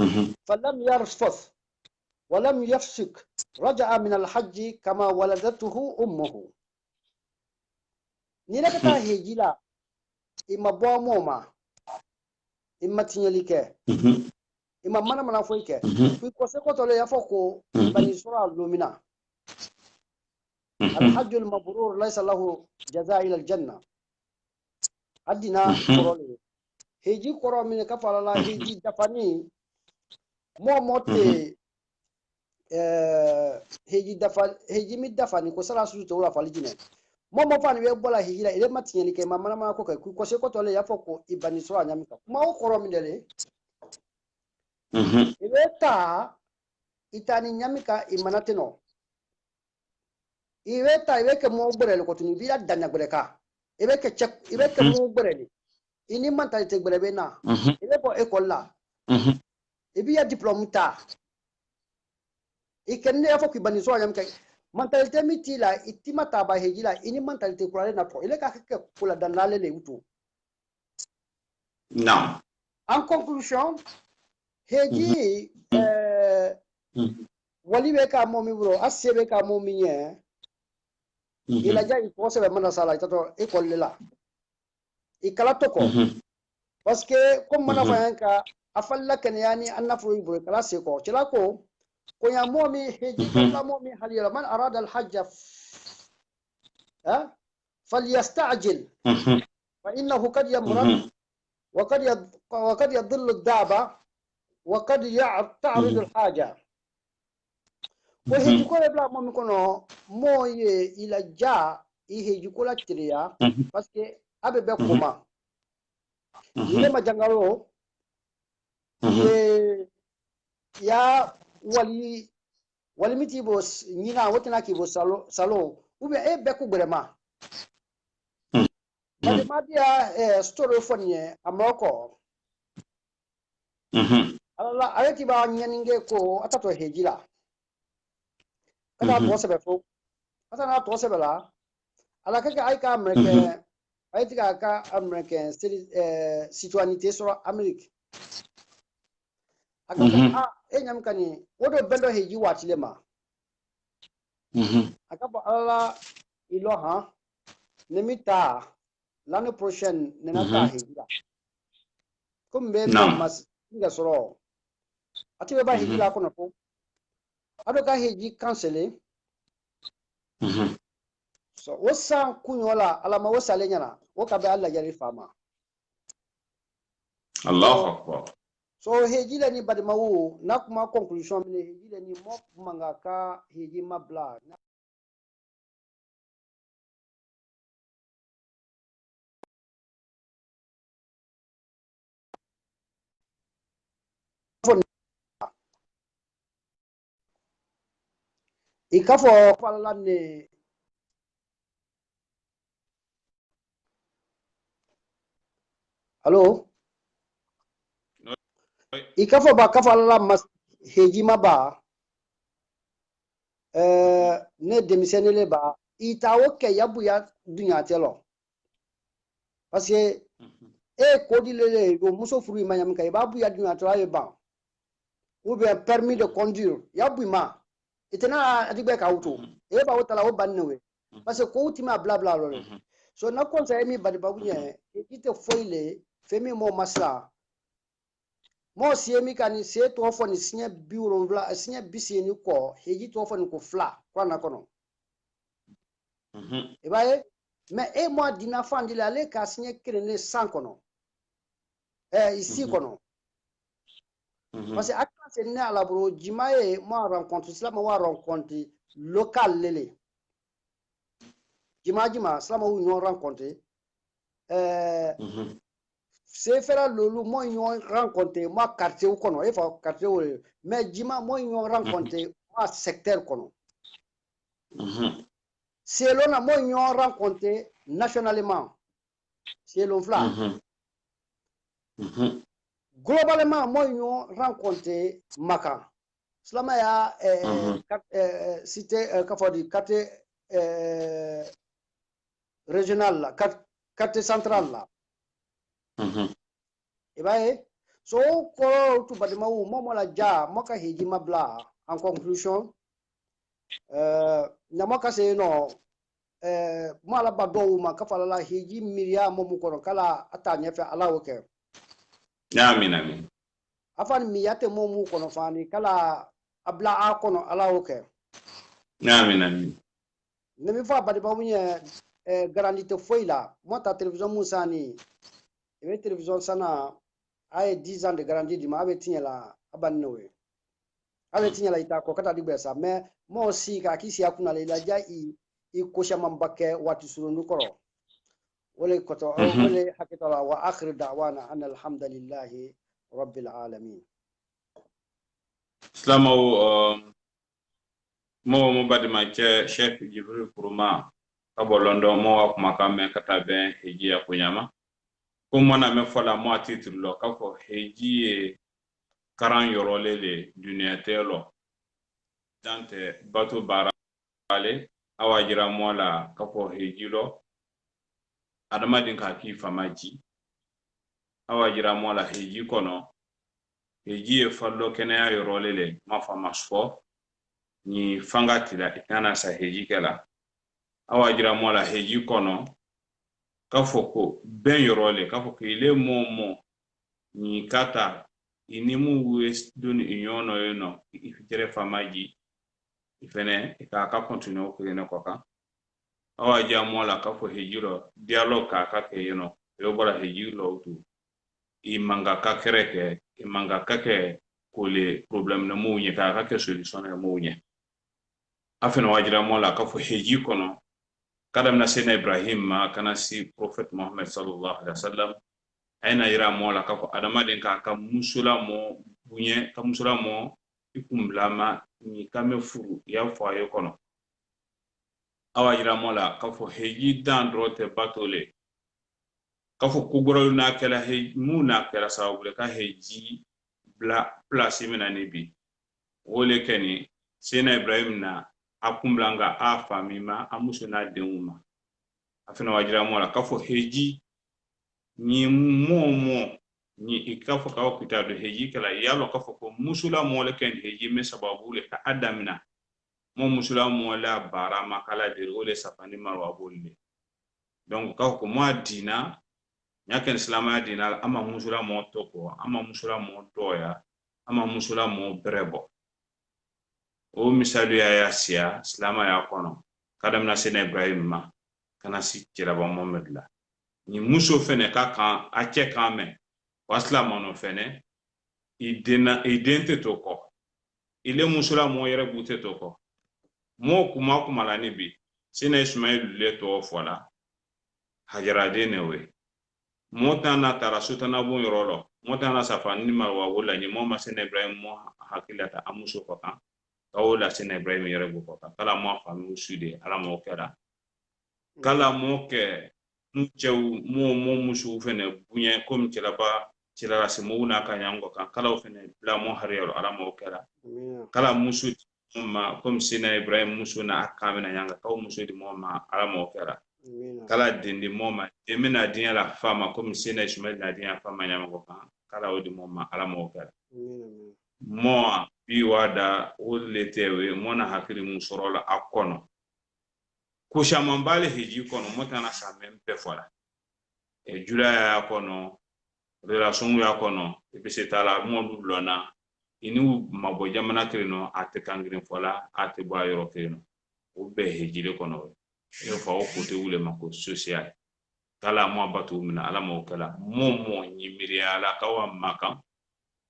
فلم يرفث ولم يفسق رجع من الحج كما ولدته أمه نيركتا هيجيلا إما بواموما إما تنيليكي إما منا فويكي في كوسيكو تولي يفوكو بني سورة اللومنا الحج المبرور ليس له جزاء إلى الجنة أدنا كورولي heji koro mine kafala la heji dafani mo mote heji mi dafani ko sala su to la falijine mo fani we bola heji la ile matinyeli ke mama na ko ko se ko tole ya foko ibani so anyami ka ma o koro mine le ile ta itani nyamika imanateno iwe ta iwe ke mo gbere ko tuni bi danya gbere ka iwe ke check iwe ke mo gbere ini mentalité gbere na ile po école la e bi ya diplôme ta e kenne ya fo ki bani so anyam kay mentalité mitila itimata ba hejila ini mentalité kurale na po ile ka ke kula dan la le utu non en conclusion heji wali be ka momi bro asebe ka momi nye ila ja i pose be mana sala itato école la ikala toko parce que comme mana fayanka afalla kan yani annafu ibro kala se ko cila ko ya momi heji kala momi halira man arada al hajj فليستعجل فإنه قد يمرض وقد يضل الدابة وقد تعرض الحاجة وهي يقول بلا ما مكونو مو إلى جاء إيه يقول تريا بس كي أبي بكوما إلى ما جنگالو يا wali miti bo nyina wotina ki bo salo ube beku grema bade madia story fonye amoko ala ayati ba nyaninge ko atato hejila kada to sebe fo ata na to sebe la ala kaka ay ka americain ayati ka americain citoyenneté sur Amérique akaba enyam kani wodo bendo heji watilema akaba ala ilo ha nemita l'année prochaine nenata heji la comme be mas nga soro ati be ba heji la kono ko ado ka heji cancellé so wosa kunyola ala ma wosa lenyana woka be alla jari fama Allahu akbar. So heji la ni badima wu na kuma conclusion mine heji la ni mo manga ka heji mabla ikafo pala ne Allo ikafo ba kafala mas heji maba ne demisenele ba itawo ke yabuya dunya telo parce que kodi lele go muso furu manyam kay babu ya dunya telo ba ou bien permis de conduire yabuma itena adigbe ka auto ba wotala wo bannewe parce que ko utima bla bla lo so na conseil mi badi bagunye ite foile femi mo masla mo siemi kani se to fo ni sinya biuro vla sinya bisieni ko heji to fo ni ko fla kwa na kono e baye mais moi dina fandi la le ka sinya krene sans kono ici kono parce que akla se ne ala bro jimae mo rencontre cela mo rencontre local lele jima cela mo ñu rencontre c'est faire lolu mo ñu rencontré moi quartier kono e fa quartier mais jima mo ñu rencontré moi secteur kono c'est l'on mo ñu rencontré nationalement c'est l'on fla globalement mo ñu rencontré maka cela ya cité kafodi quartier régional là quartier central là et baye so ko tu badima wu momo la ja moka heji mabla en conclusion na moka se no mala bado ma kafala la heji miria momu ko kala atanya fe ala woke amin afan mi yate momu ko fani kala abla a kono ala woke amin ne mi fa badima wu nye grandité foila mota télévision musani et télévision sana a 10 ans de garantie du ma avait tient la abannowe avait tient la ita ko kata digbe sa mais mo aussi ka kisi akuna la ja i kosha mambake watu surundu koro wala koto wala hakita wa akhir da'wana anna alhamdulillahi rabbil alamin Islamo mo badima che Cheikh Jibril Kuruma abo londo mo akuma kame kata ben heji akunyama komona me fola mo titre lo kako heji karan yorolele dunia telo dante bato barale awajira mola kako heji lo adamadin ka ki famaji awajira mola heji kono heji e fallo kene yorolele mafama sfo ni fangatila itana sa heji kala awajira mola heji kono kafoko ben yorole kafoko ile momo ni kata inimu west dun inyono yono ifitere famaji ifene ka continue ko ne koka awa jamola ka fo hejiro dialogue ka ke yino yo bora hejiro tu i manga ka kereke i manga ka ke ko le problème na muñe ka ke solution na muñe afena wajira mola ka fo heji kono kadam na sena Ibrahim ma kana si prophet Muhammad sallallahu alaihi wasallam ayna yira mola ka fo adama den ka musula mo bunye ka musula mo ikumlama ni kame furu ya fo ayo kono awa yira mola ka fo heji dan rote batole ka fo kugoro na kala he mu na kala sababu ka heji bla place mina ne bi wole keni sena Ibrahim na akumblanga a famima amuso na denuma afina wajira mola ka fo heji ni momo ni ikafo ka wakita do heji kala yalo ka fo ko musula mole ken heji me sababu le ka adamina mo musula mola barama kala de wole safani marwa bolle donc ka ko mo dina nyaken islama dina ama musula mo toko ama musula mo doya ama musula mo brebo o misalu ya yasia islama ya kono kadam na sene Ibrahim ma kana si kiraba Muhammad la ni muso fene ka kan a cɛ kan mɛn wasila mano fene idente to kɔ ile musula mo yɛrɛ bute to kɔ mo kuma la ni bi sina Ismail le to fola hajara de ne we mo tana tara sutana bon yɔrɔ mo tana safani ni ma wa wala ni mo ma sina Ibrahim mo hakilata amuso ko kan ka wala sina Ibrahim yɛrɛ bu ko kan kala mo famu sude ala mo kɛra kala mo kɛ cɛw mo musu fene bunye comme cɛla se mo na ka yango kan kala fene bla mo hariyaro ala mo kɛra kala musu ma comme sina Ibrahim musu na akamina yanga ka musu di mo ma ala mo kɛra kala dindi mo ma emina dinya la fama comme sina Ismail na dinya fama yango kan kala o di mo ma ala mo kɛra mo bi wada wolle tewe mo na hakiri musorola akono ko shaman bale heji kono motana sa mempe fola e jula ya kono relation ya kono e be setala mo lona inu mabo jamana kreno ate kangrin fola ate ba yoro kreno o be heji le kono e fa o kote wule mako social kala mo batu mina ala mo kala mo nyimiri ala kawa makam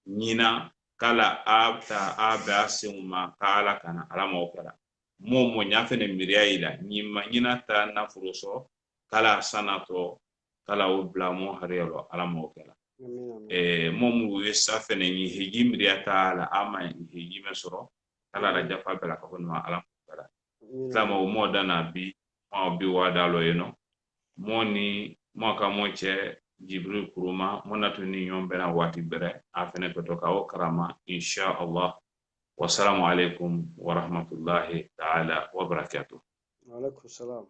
nyina kala abta aba sema kala kana ala mo kala mo nyafene miriya ila nyima nyina ta na furuso kala sanato kala o bla mo harelo ala mo kala mo mu wesa fene ni heji miriya ta ala ama ni heji mesoro kala la jafa bela ka bonma ala mo kala tama mo dana bi mo bi wada lo yeno mo ni mo ka mo che jibril kuruma mo natuni nyombe na wati bere afene to ka o karama insha Allah. والسلام عليكم ورحمة الله تعالى وبركاته. وعليكم السلام.